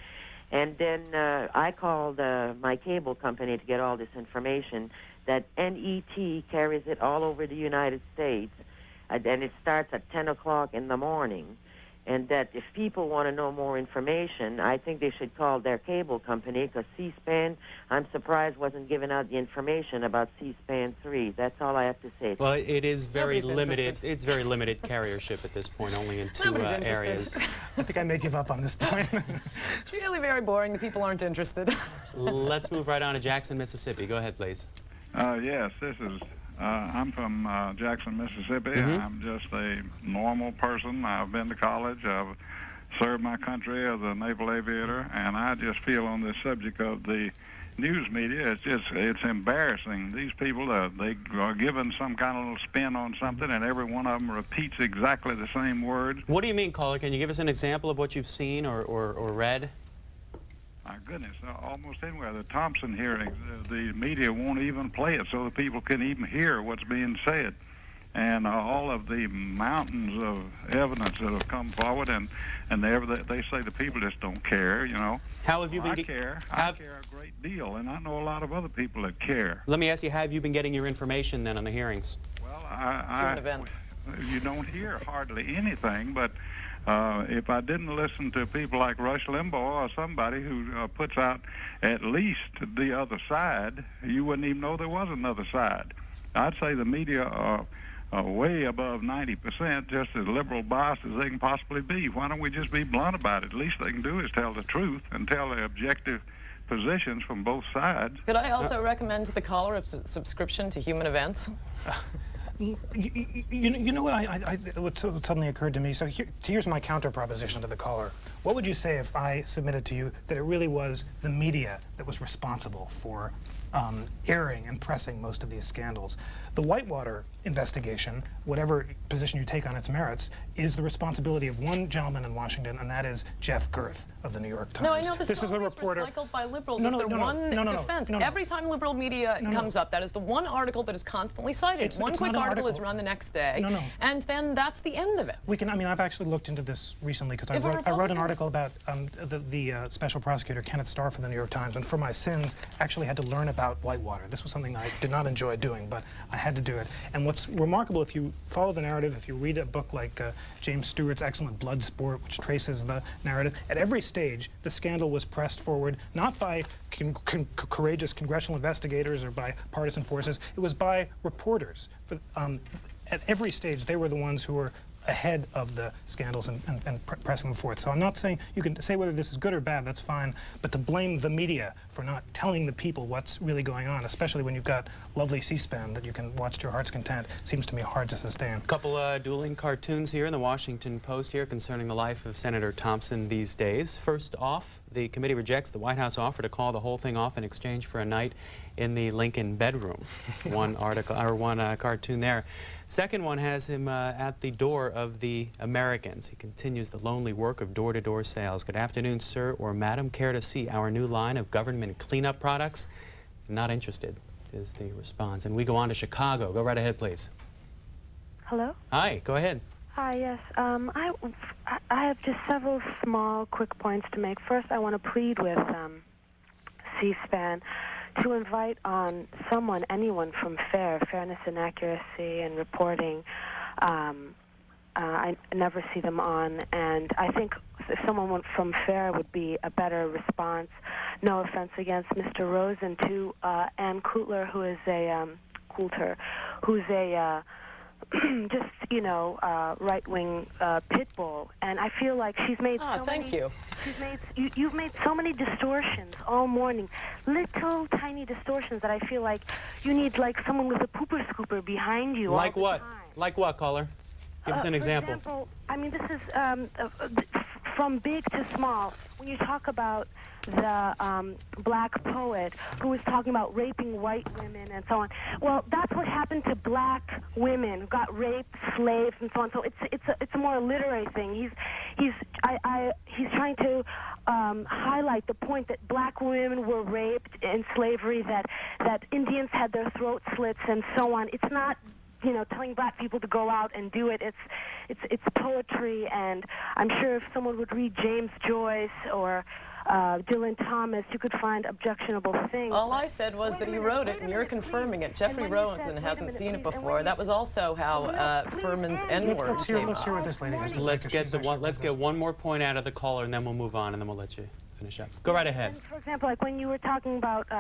And then I called my cable company to get all this information, that NET carries it all over the United States, and it starts at 10 o'clock in the morning. and that if people want to know more information, I think they should call their cable company, because C-SPAN, I'm surprised, wasn't giving out the information about C-SPAN 3. That's all I have to say. Well, it is very Nobody's limited. interested. It's very limited carriership at this point, only in two Nobody's interested. areas. I think I may give up on this point. It's really very boring. The people aren't interested. Let's move right on to Jackson, Mississippi. Go ahead, please. Yes, this is, I'm from Jackson, Mississippi. I'm just a normal person. I've been to college. I've served my country as a naval aviator, and I just feel on this subject of the news media, it's embarrassing. These people, they are given some kind of little spin on something, and every one of them repeats exactly the same words. What do you mean, caller? Can you give us an example of what you've seen or read? My goodness, almost anywhere. The Thompson hearings, the media won't even play it so the people can even hear what's being said. And all of the mountains of evidence that have come forward, and they say the people just don't care, you know. How have you been? I care a great deal, and I know a lot of other people that care. Let me ask you, how have you been getting your information then on the hearings? Well, Human events. You don't hear hardly anything, but if I didn't listen to people like Rush Limbaugh or somebody who puts out at least the other side, you wouldn't even know there was another side. I'd say the media are way above 90%, just as liberal biased as they can possibly be. Why don't we just be blunt about it? At least they can do is tell the truth and tell the objective positions from both sides. Could I also recommend to the caller a subscription to Human Events? You know what suddenly occurred to me? So here's my counter proposition to the caller. What would you say if I submitted to you that it really was the media that was responsible for airing and pressing most of these scandals? The Whitewater investigation, whatever position you take on its merits, is the responsibility of one gentleman in Washington, and that is Jeff Girth of the New York Times. No, I know this is a reporter. Recycled by liberals. Is there one defense? Every time liberal media comes up, that is the one article that is constantly cited. One quick article is run the next day, and then that's the end of it. I mean, I've actually looked into this recently because I wrote an article about the special prosecutor Kenneth Starr for the New York Times, and for my sins, actually had to learn about Whitewater. This was something I did not enjoy doing, but I had to do it. And what's remarkable, if you follow the narrative, if you read a book like James Stewart's excellent Bloodsport, which traces the narrative, at every stage, the scandal was pressed forward, not by courageous congressional investigators or by partisan forces, it was by reporters. At every stage, they were the ones who were ahead of the scandals and pressing them forth. So I'm not saying, you can say whether this is good or bad, that's fine, but to blame the media for not telling the people what's really going on, especially when you've got lovely C-SPAN that you can watch to your heart's content, seems to me hard to sustain. A couple dueling cartoons here in the Washington Post here concerning the life of Senator Thompson these days. First off, the committee rejects the White House offer to call the whole thing off in exchange for a night in the Lincoln bedroom. One article, or one cartoon there. Second one has him at the door of the Americans. He continues the lonely work of door-to-door sales. Good afternoon, sir or madam. Care to see our new line of government cleanup products? Not interested, is the response. And we go on to Chicago. Go right ahead, please. Hello? Hi, go ahead. Hi, yes. I have just several small, quick points to make. First, I want to plead with C-SPAN to invite on anyone from fairness and accuracy and reporting. I never see them on, and I think if someone from FAIR would be a better response. No offense against Mr. Rosen, to Ann Coulter, who is a Coulter, who's a just, you know, right-wing pit bull, and I feel like she's made so thank many. you. You've made so many distortions all morning, little tiny distortions that I feel like you need like someone with a pooper scooper behind you. Like all the what? time. Like what, caller? Give us an example. For example, I mean, this is from big to small. When you talk about the black poet who was talking about raping white women and so on. Well, that's what happened to black women who got raped, slaves, and so on. So it's a more literary thing. He's trying to highlight the point that black women were raped in slavery, that Indians had their throat slits, and so on. It's not, you know, telling black people to go out and do it. It's poetry, and I'm sure if someone would read James Joyce or Dylan Thomas, you could find objectionable things. All I said was that he wrote it, and you're confirming it. Jeffrey Rosen hasn't seen it before. That was also how Furman's N-word came Let's up. hear what this lady has to say. Let's get one more point out of the caller, and then we'll move on, and then we'll let you finish up. Go right ahead. For example, like when you were talking about, there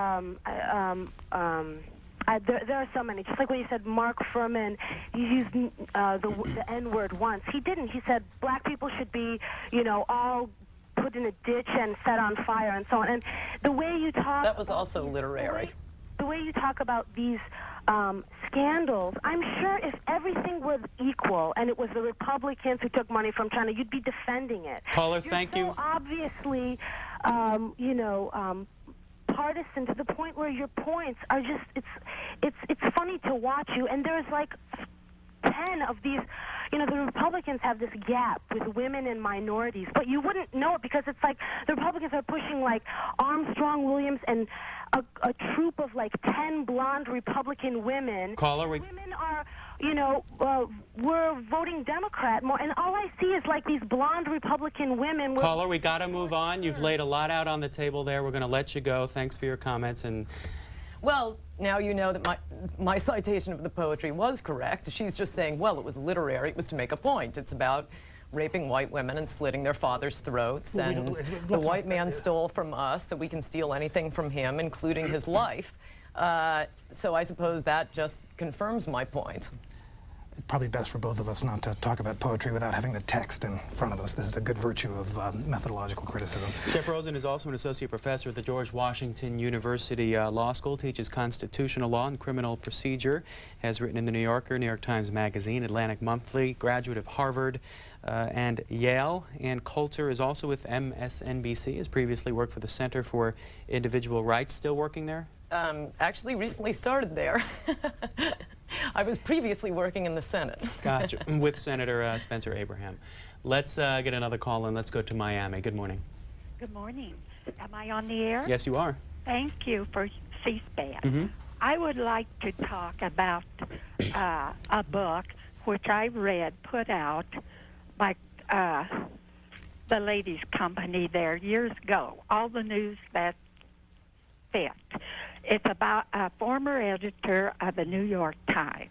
are so many. Just like when you said Mark Furman, you used the N-word once. He didn't. He said black people should be, all put in a ditch and set on fire and so on. And the way you talk... That was also literary. The way you talk about these scandals, I'm sure if everything was equal and it was the Republicans who took money from China, you'd be defending it. Caller, thank you. Obviously, partisan to the point where your points are just, it's funny to watch you, and there's like 10 of these, the Republicans have this gap with women and minorities, but you wouldn't know it because it's like the Republicans are pushing like Armstrong, Williams, and a troop of like 10 blonde Republican women. Caller, women are, we're voting Democrat more, and all I see is like these blonde Republican women. Caller, we got to move on. You've laid a lot out on the table there. We're going to let you go. Thanks for your comments. And well, now you know that my citation of the poetry was correct. She's just saying, well, it was literary. It was to make a point. It's about raping white women and slitting their fathers' throats, and the white man stole from us, so we can steal anything from him, including his life. So I suppose that just confirms my point. Probably best for both of us not to talk about poetry without having the text in front of us. This is a good virtue of methodological criticism. Jeff Rosen is also an associate professor at the George Washington University Law School, teaches constitutional law and criminal procedure, has written in the New Yorker, New York Times Magazine, Atlantic Monthly, graduate of Harvard and Yale. And Coulter is also with MSNBC, has previously worked for the Center for Individual Rights. Still working there? Actually recently started there. I was previously working in the Senate. Gotcha. With Senator Spencer Abraham. Let's get another call and let's go to Miami. Good morning. Good morning. Am I on the air? Yes, you are. Thank you for C-SPAN. Mm-hmm. I would like to talk about a book which I read put out by the ladies' company there years ago, All the News That Fit. It's about a former editor of the New York Times.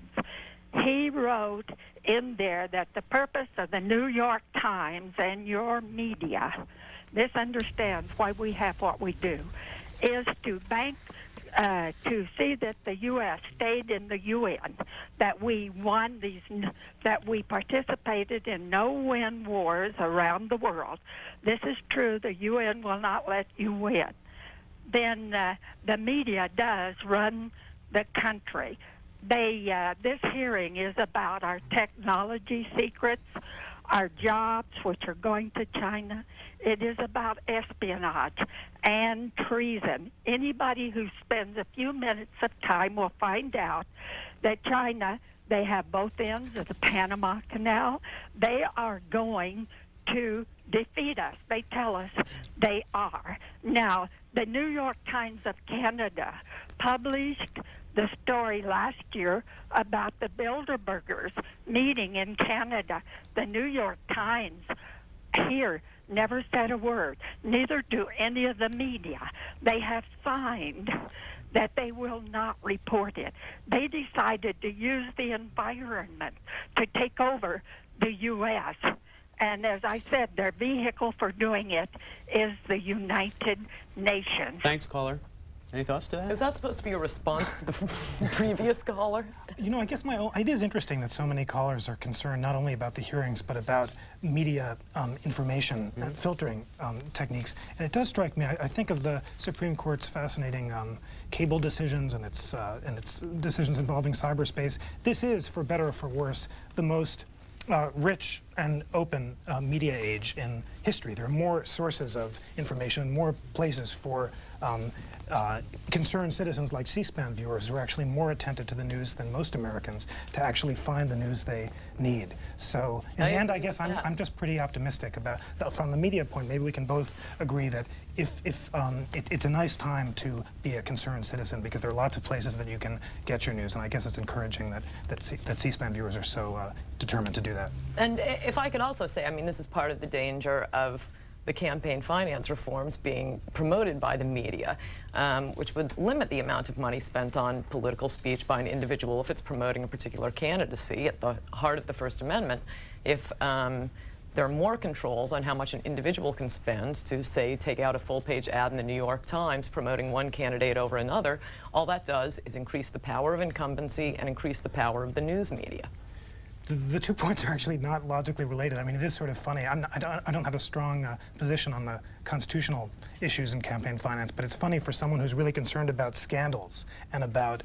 He wrote in there that the purpose of the New York Times and your media, this understands why we have what we do, is to to see that the U.S. stayed in the UN, that we won these, that we participated in no-win wars around the world. This is true. The UN will not let you win. Then the media does run the country. This hearing is about our technology secrets, our jobs, which are going to China. It is about espionage and treason. Anybody who spends a few minutes of time will find out that China, they have both ends of the Panama Canal. They are going to defeat us. They tell us they are. Now, the New York Times of Canada published the story last year about the Bilderbergers meeting in Canada. The New York Times here never said a word. Neither do any of the media. They have signed that they will not report it. They decided to use the environment to take over the U.S., and as I said, their vehicle for doing it is the United Nations. Thanks, caller. Any thoughts to that? Is that supposed to be a response to the previous caller? I guess it is interesting that so many callers are concerned not only about the hearings, but about media information filtering techniques. And it does strike me, I think of the Supreme Court's fascinating cable decisions and its decisions involving cyberspace. This is, for better or for worse, the most rich and open media age in history. There are more sources of information and more places for concerned citizens like C-SPAN viewers who are actually more attentive to the news than most Americans to actually find the news they need. So in the end, I guess I'm just pretty optimistic about, from the media point, maybe we can both agree that it's a nice time to be a concerned citizen because there are lots of places that you can get your news, and I guess it's encouraging that C-SPAN viewers are so determined to do that. And if I could also say, this is part of the danger of the campaign finance reforms being promoted by the media, which would limit the amount of money spent on political speech by an individual if it's promoting a particular candidacy. At the heart of the First Amendment, if there are more controls on how much an individual can spend to, say, take out a full-page ad in the New York Times promoting one candidate over another, all that does is increase the power of incumbency and increase the power of the news media. The 2 points are actually not logically related. I mean, it is sort of funny. I don't have a strong position on the constitutional issues in campaign finance, but it's funny for someone who's really concerned about scandals and about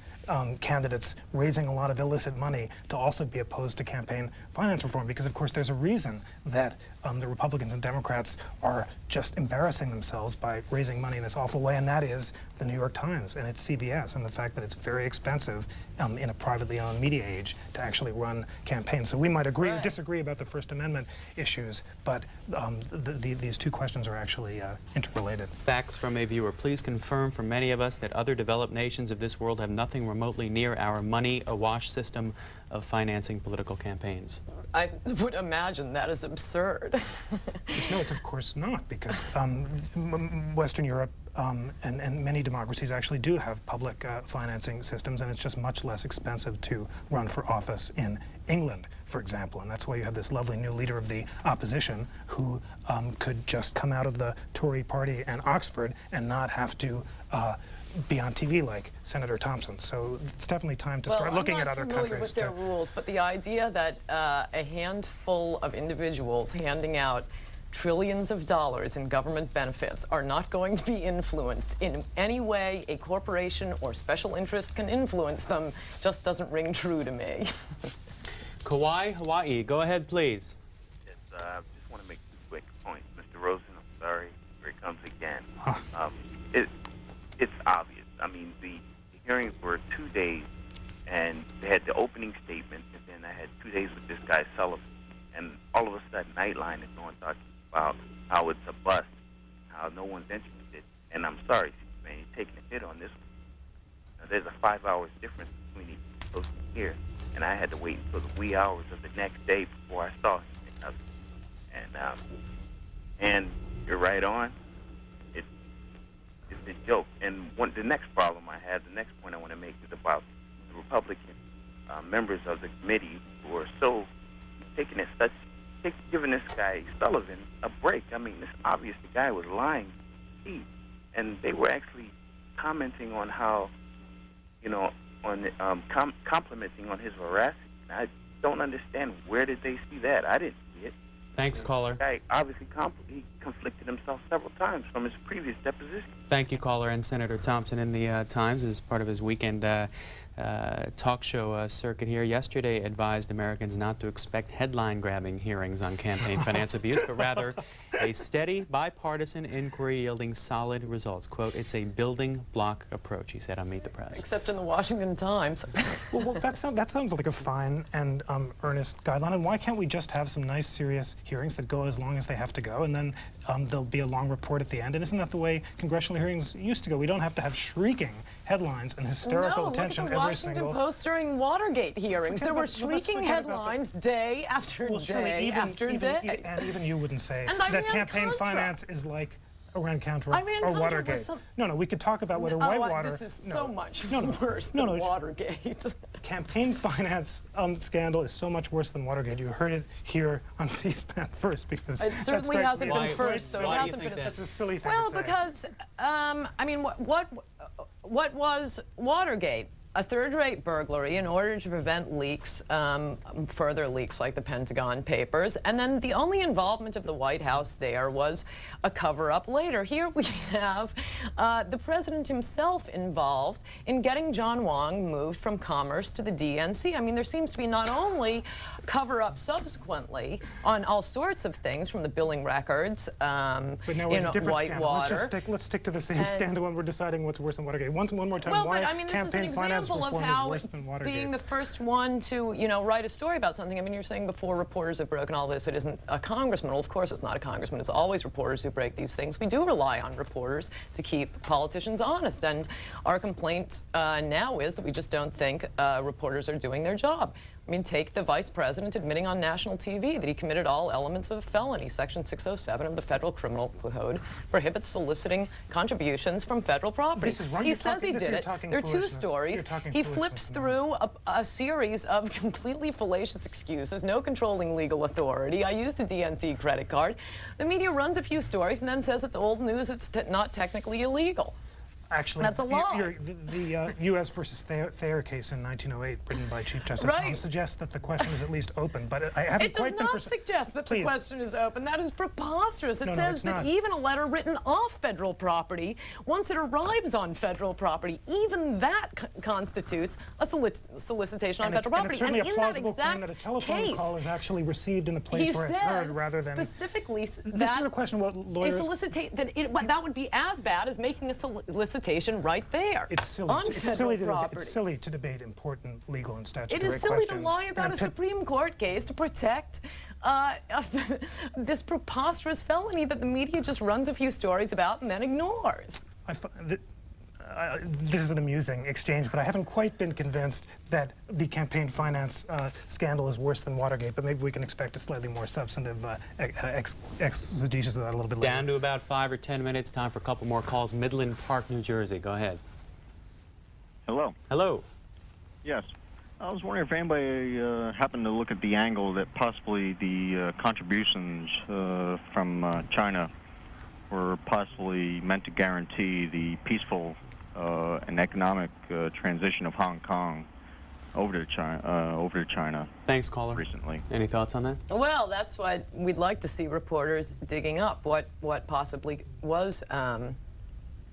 candidates raising a lot of illicit money to also be opposed to campaign finance reform, because of course there's a reason that the Republicans and Democrats are just embarrassing themselves by raising money in this awful way, and that is the New York Times and its CBS, and the fact that it's very expensive in a privately owned media age to actually run campaigns. So we might agree or disagree about the First Amendment issues, but these two questions are actually interrelated. Facts from a viewer. Please confirm for many of us that other developed nations of this world have nothing remotely near our money-awash system of financing political campaigns. I would imagine that is absurd. No, it's of course not, because Western Europe and many democracies actually do have public financing systems, and it's just much less expensive to run for office in England, for example. And that's why you have this lovely new leader of the opposition who could just come out of the Tory party and Oxford and not have to be on TV like Senator Thompson. So it's definitely time to start looking at other countries. I'm not familiar with their rules, but the idea that a handful of individuals handing out trillions of dollars in government benefits are not going to be influenced in any way a corporation or special interest can influence them just doesn't ring true to me. Kauai, Hawaii, go ahead, please. Yes, I just want to make two quick points. Mr. Rosen, I'm sorry, here it comes again. It's obvious. I mean, the hearings were 2 days, and they had the opening statement, and then I had 2 days with this guy, Sullivan, and all of a sudden, Nightline is going talking about how it's a bust, how no one's interested, and I'm sorry, man, you're taking a hit on this one. Now, there's a 5 hours difference between those here, and I had to wait until the wee hours of the next day before I saw him. And you're right on. It's a joke. And the next problem I had, the next point I want to make is about the Republican members of the committee who are so taking it such, giving this guy Sullivan a break. I mean, it's obvious the guy was lying to me, and they were actually commenting on how, you know, on complimenting on his veracity. I don't understand, where did they see that? I didn't see it. Thanks, caller. The guy obviously he conflicted himself several times from his previous deposition. Thank you, caller. And Senator Thompson in the Times, as part of his weekend talk show circuit here, yesterday advised Americans not to expect headline-grabbing hearings on campaign finance abuse, but rather a steady, bipartisan inquiry yielding solid results. Quote, "It's a building block approach," he said on Meet the Press. Except in the Washington Times. Well, that sounds like a fine and earnest guideline. And why can't we just have some nice, serious hearings that go as long as they have to go, and then there'll be a long report at the end? And isn't that the way congressional hearings used to go? We don't have to have shrieking headlines and hysterical attention every single... Washington Post during Watergate hearings. There were shrieking headlines day after day after day. And even you wouldn't say that campaign finance is like Iran-Contra or Watergate. No, we could talk about whether Whitewater... This is so much worse than Watergate. Campaign finance scandal is so much worse than Watergate. You heard it here on C-SPAN first, because it certainly hasn't been first, so it hasn't been. That's a silly thing to say. Well, because I mean, what was Watergate? A third-rate burglary in order to prevent leaks, further leaks like the Pentagon Papers, and then the only involvement of the White House there was a cover-up later. Here we have the president himself involved in getting John Wong moved from Commerce to the DNC. I mean, there seems to be not only cover-up subsequently on all sorts of things, from the billing records, but now we're in a different Whitewater. Scandal. Let's stick to the same scandal when we're deciding what's worse than Watergate. One more time, well, why but, I mean, campaign finance reform is worse than Watergate? Being the first one to, write a story about something. I mean, you're saying before reporters have broken all this, it isn't a congressman. Well, of course it's not a congressman. It's always reporters who break these things. We do rely on reporters to keep politicians honest, and our complaint now is that we just don't think reporters are doing their job. I mean, take the vice president admitting on national TV that he committed all elements of a felony. Section 607 of the Federal Criminal Code prohibits soliciting contributions from federal property. This is wrong. He says he did it. There are two stories. He flips through a series of completely fallacious excuses, no controlling legal authority. I used a DNC credit card. The media runs a few stories and then says it's old news, it's not technically illegal. Actually, that's a lie. The U.S. versus Thayer case in 1908, written by Chief Justice Holmes, suggests that the question is at least open, but I haven't quite been... It does not suggest that the question is open. That is preposterous. It says that even a letter written off federal property, once it arrives on federal property, even that constitutes a solicitation on federal property. And it's certainly a plausible claim that a telephone call is actually received in the place where it's heard, rather than... specifically that... This is a question what lawyers... that would be as bad as making a solicitation right there. It's silly. On it's federal silly property. It's silly to debate important legal and statutory questions. It is silly to lie about a and Supreme Court case to protect this preposterous felony that the media just runs a few stories about and then ignores. This is an amusing exchange, but I haven't quite been convinced that the campaign finance scandal is worse than Watergate, but maybe we can expect a slightly more substantive exegesis of that a little bit later. Down to about 5 or 10 minutes. Time for a couple more calls. Midland Park, New Jersey. Go ahead. Hello. Hello. Yes. I was wondering if anybody happened to look at the angle that possibly the contributions from China were possibly meant to guarantee the peaceful and economic transition of Hong Kong over to China. Thanks, caller. Recently. Any thoughts on that? Well, that's why we'd like to see reporters digging up what possibly was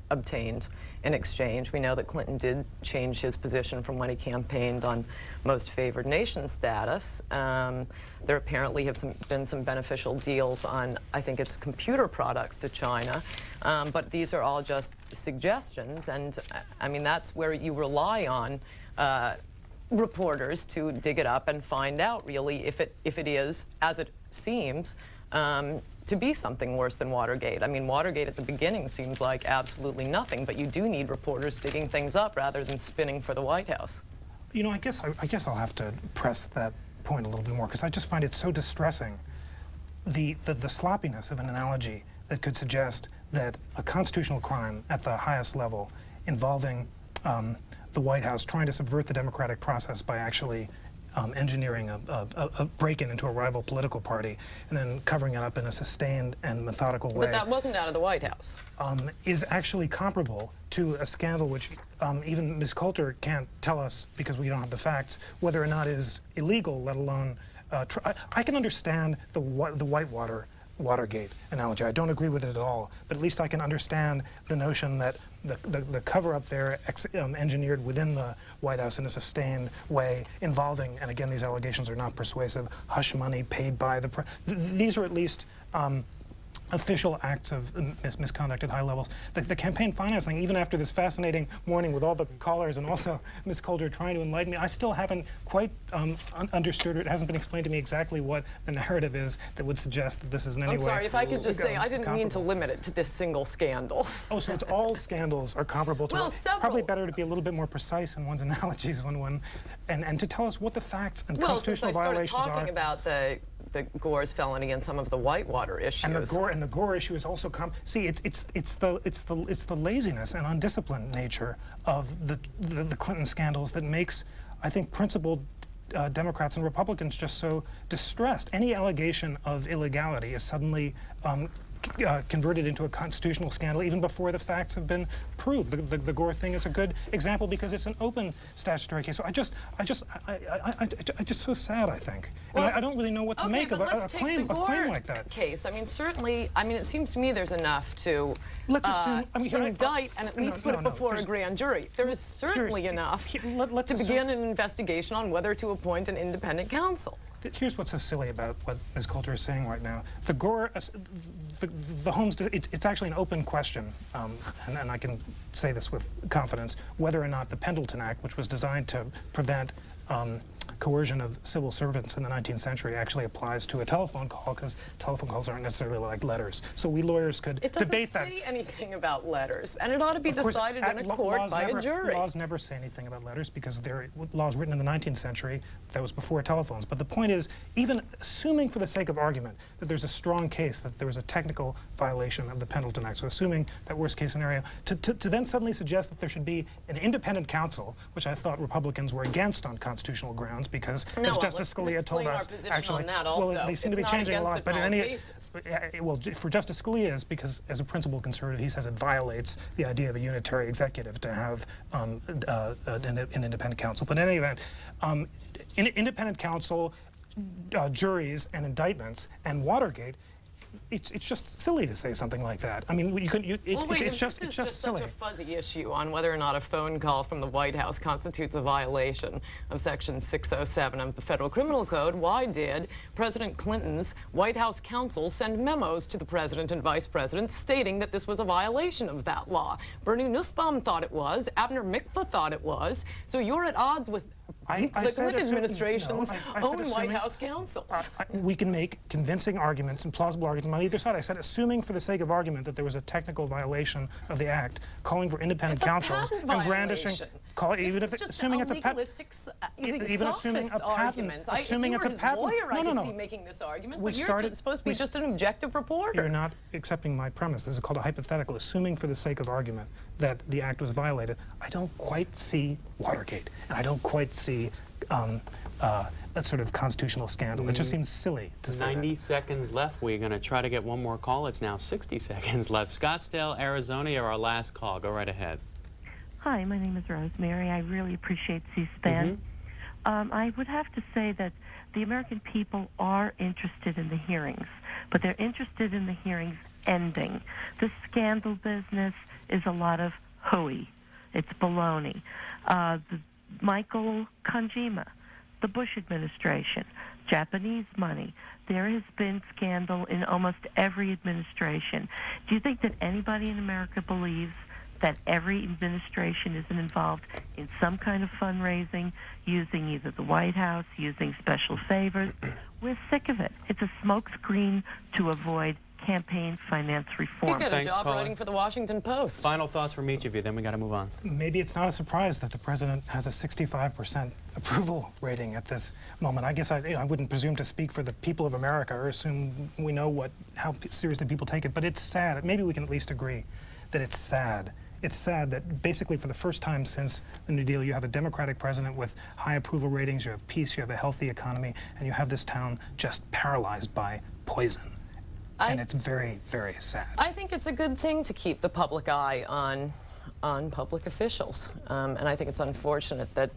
obtained in exchange. We know that Clinton did change his position from when he campaigned on most favored nation status. There apparently have been some beneficial deals on, I think it's computer products to China, but these are all just suggestions, and I mean that's where you rely on reporters to dig it up and find out really if it is, as it seems, to be something worse than Watergate. I mean, Watergate at the beginning seems like absolutely nothing, but you do need reporters digging things up rather than spinning for the White House. You know, I guess I'll have to press that point a little bit more, because I just find it so distressing, the sloppiness of an analogy that could suggest that a constitutional crime at the highest level involving the White House trying to subvert the democratic process by actually engineering a break-in into a rival political party and then covering it up in a sustained and methodical way. But that wasn't out of the White House. Is actually comparable to a scandal which even Ms. Coulter can't tell us, because we don't have the facts, whether or not is illegal, let alone... I can understand the Watergate analogy. I don't agree with it at all, but at least I can understand the notion that the cover-up there engineered within the White House in a sustained way involving, and again these allegations are not persuasive, hush money paid by the these are at least official acts of misconduct at high levels. The campaign finance thing, even after this fascinating morning with all the callers and also Ms. Coulter trying to enlighten me, I still haven't quite understood, or it hasn't been explained to me exactly what the narrative is that would suggest that this is in any way... I'm sorry, if I could just say, I didn't mean to limit it to this single scandal. Oh, so it's all scandals are comparable to... Well, several. Probably better to be a little bit more precise in one's analogies and to tell us what the facts and constitutional violations are. Well, since I started talking about the Gore's felony and some of the Whitewater issues. And the Gore issue is also see, it's the laziness and undisciplined nature of the Clinton scandals that makes, I think, principled Democrats and Republicans just so distressed. Any allegation of illegality is suddenly converted into a constitutional scandal even before the facts have been proved. The Gore thing is a good example because it's an open statutory case. So I just so sad, I think. And I don't really know what to make of a claim like that. Case. I mean, certainly, it seems to me there's enough to indict and at least put it before a grand jury. There is certainly enough to begin an investigation on whether to appoint an independent counsel. Here's what's so silly about what Ms. Coulter is saying right now. The Gore, the Holmes, it's actually an open question, and I can say this with confidence, whether or not the Pendleton Act, which was designed to prevent coercion of civil servants in the 19th century actually applies to a telephone call, because telephone calls aren't necessarily like letters. So we lawyers could debate that. It doesn't say anything about letters, and it ought to be decided in a court by a jury. Laws never say anything about letters because they're laws written in the 19th century. That was before telephones. But the point is, even assuming for the sake of argument that there's a strong case that there was a technical violation of the Pendleton Act, so assuming that worst case scenario, to then suddenly suggest that there should be an independent counsel, which I thought Republicans were against on constitutional grounds, because as Justice Scalia told us, actually, well, they seem to be changing a lot. But in any, well, for Justice Scalia is because as a principled conservative, he says it violates the idea of a unitary executive to have an independent counsel. But in any event, independent counsel, juries, and indictments, and Watergate. It's just silly to say something like that. I mean, it's just silly. Such a fuzzy issue on whether or not a phone call from the White House constitutes a violation of Section 607 of the Federal Criminal Code. Why did President Clinton's White House counsel send memos to the president and vice president stating that this was a violation of that law? Bernie Nussbaum thought it was. Abner Mikva thought it was. So you're at odds with the Clinton administration's own White House counsels. We can make convincing arguments and plausible arguments on either side. I said, assuming for the sake of argument that there was a technical violation of the act, calling for independent counsels and brandishing, even if assuming it's a patent, even assuming a patent, assuming it's a patent. No. Making this argument, but you're supposed to be just an objective reporter. You're not accepting my premise. This is called a hypothetical. Assuming for the sake of argument that the act was violated, I don't quite see Watergate, and I don't quite see a sort of constitutional scandal. It just seems silly to say 90 seconds left. We're going to try to get one more call. It's now 60 seconds left. Scottsdale, Arizona, you're our last call. Go right ahead. Hi, my name is Rosemary. I really appreciate C-SPAN. I would have to say that the American people are interested in the hearings, but they're interested in the hearings ending. The scandal business is a lot of hooey. It's baloney. Michael Kanjima, the Bush administration, Japanese money. There has been scandal in almost every administration. Do you think that anybody in America believes that every administration isn't involved in some kind of fundraising, using either the White House, using special favors? We're sick of it. It's a smokescreen to avoid campaign finance reform. You got a job writing for the Washington Post. Final thoughts from each of you, then we got to move on. Maybe it's not a surprise that the president has a 65% approval rating at this moment. I guess I wouldn't presume to speak for the people of America or assume we know how seriously people take it, but it's sad. Maybe we can at least agree that it's sad. It's sad that basically for the first time since the New Deal, you have a Democratic president with high approval ratings, you have peace, you have a healthy economy, and you have this town just paralyzed by poison. And it's very, very sad. I think it's a good thing to keep the public eye on public officials. And I think it's unfortunate that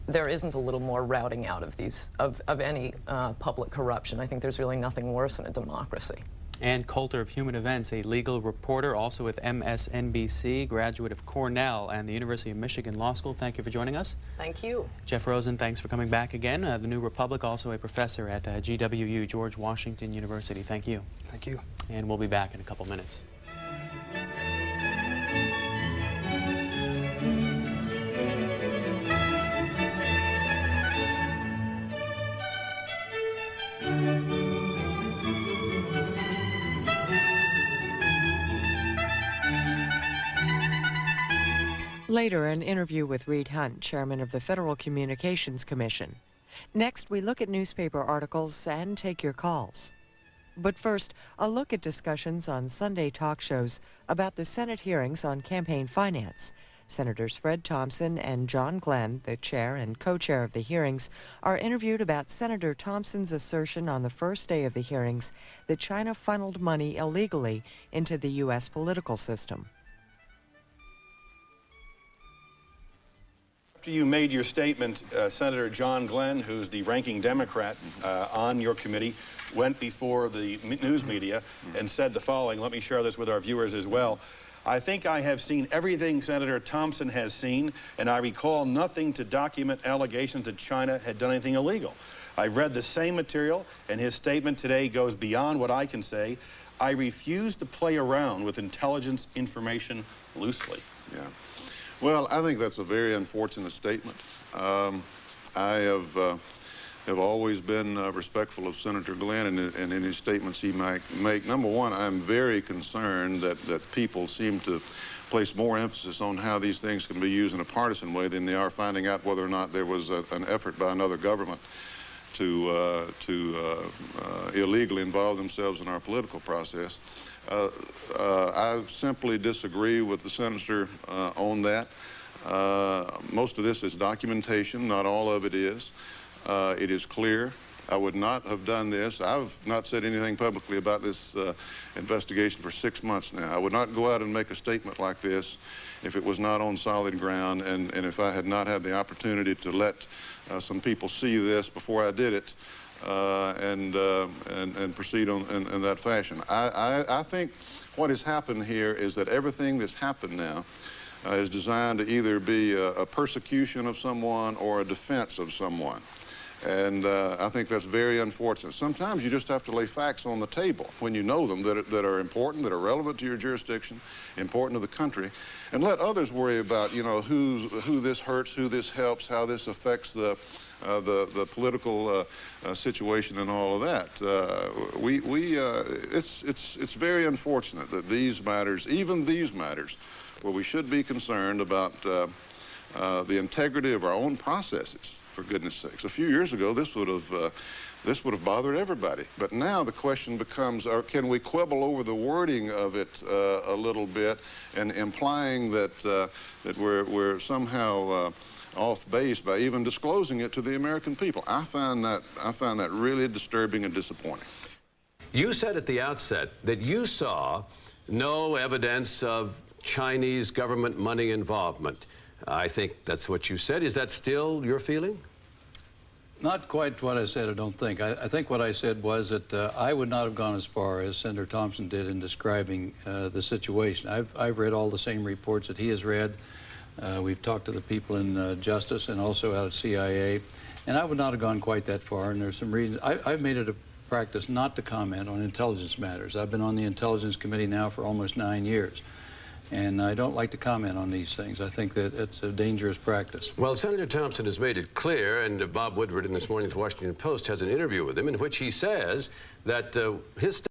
there isn't a little more routing out of any public corruption. I think there's really nothing worse in a democracy. And Coulter of Human Events, a legal reporter, also with MSNBC, graduate of Cornell and the University of Michigan Law School. Thank you for joining us. Thank you. Jeff Rosen, thanks for coming back again. The New Republic, also a professor at GWU, George Washington University. Thank you. Thank you. And we'll be back in a couple minutes. Later, an interview with Reed Hunt, chairman of the Federal Communications Commission. Next, we look at newspaper articles and take your calls. But first, a look at discussions on Sunday talk shows about the Senate hearings on campaign finance. Senators Fred Thompson and John Glenn, the chair and co-chair of the hearings, are interviewed about Senator Thompson's assertion on the first day of the hearings that China funneled money illegally into the U.S. political system. After you made your statement, Senator John Glenn, who's the ranking Democrat on your committee, went before the news media and said the following. Let me share this with our viewers as well. I think I have seen everything Senator Thompson has seen, and I recall nothing to document allegations that China had done anything illegal. I've read the same material, and his statement today goes beyond what I can say. I refuse to play around with intelligence information loosely. Yeah. Well, I think that's a very unfortunate statement. I have always been respectful of Senator Glenn and any statements he might make. Number one, I'm very concerned that people seem to place more emphasis on how these things can be used in a partisan way than they are finding out whether or not there was an effort by another government to illegally involve themselves in our political process. I simply disagree with the senator on that. Most of this is documentation, not all of it is. It is clear. I would not have done this. I've not said anything publicly about this investigation for 6 months now. I would not go out and make a statement like this if it was not on solid ground and if I had not had the opportunity to let some people see this before I did it and proceed in that fashion. I think what has happened here is that everything that's happened now is designed to either be a persecution of someone or a defense of someone. And I think that's very unfortunate. Sometimes you just have to lay facts on the table when you know them that are important, that are relevant to your jurisdiction, important to the country, and let others worry about, you know, who this hurts, who this helps, how this affects the political situation and all of that. It's very unfortunate that these matters, even these matters, where we should be concerned about the integrity of our own processes, for goodness sakes. A few years ago, this would have bothered everybody. But now the question becomes, can we quibble over the wording of it a little bit, and implying that we're somehow off base by even disclosing it to the American people? I find that really disturbing and disappointing. You said at the outset that you saw no evidence of Chinese government money involvement. I think that's what you said. Is that still your feeling? Not quite what I said, I don't think. I think what I said was that I would not have gone as far as Senator Thompson did in describing the situation. I've read all the same reports that he has read. We've talked to the people in Justice and also out at CIA, and I would not have gone quite that far, and there's some reasons. I've made it a practice not to comment on intelligence matters. I've been on the Intelligence Committee now for almost 9 years. And I don't like to comment on these things. I think that it's a dangerous practice. Well, Senator Thompson has made it clear, and Bob Woodward in this morning's Washington Post has an interview with him in which he says that his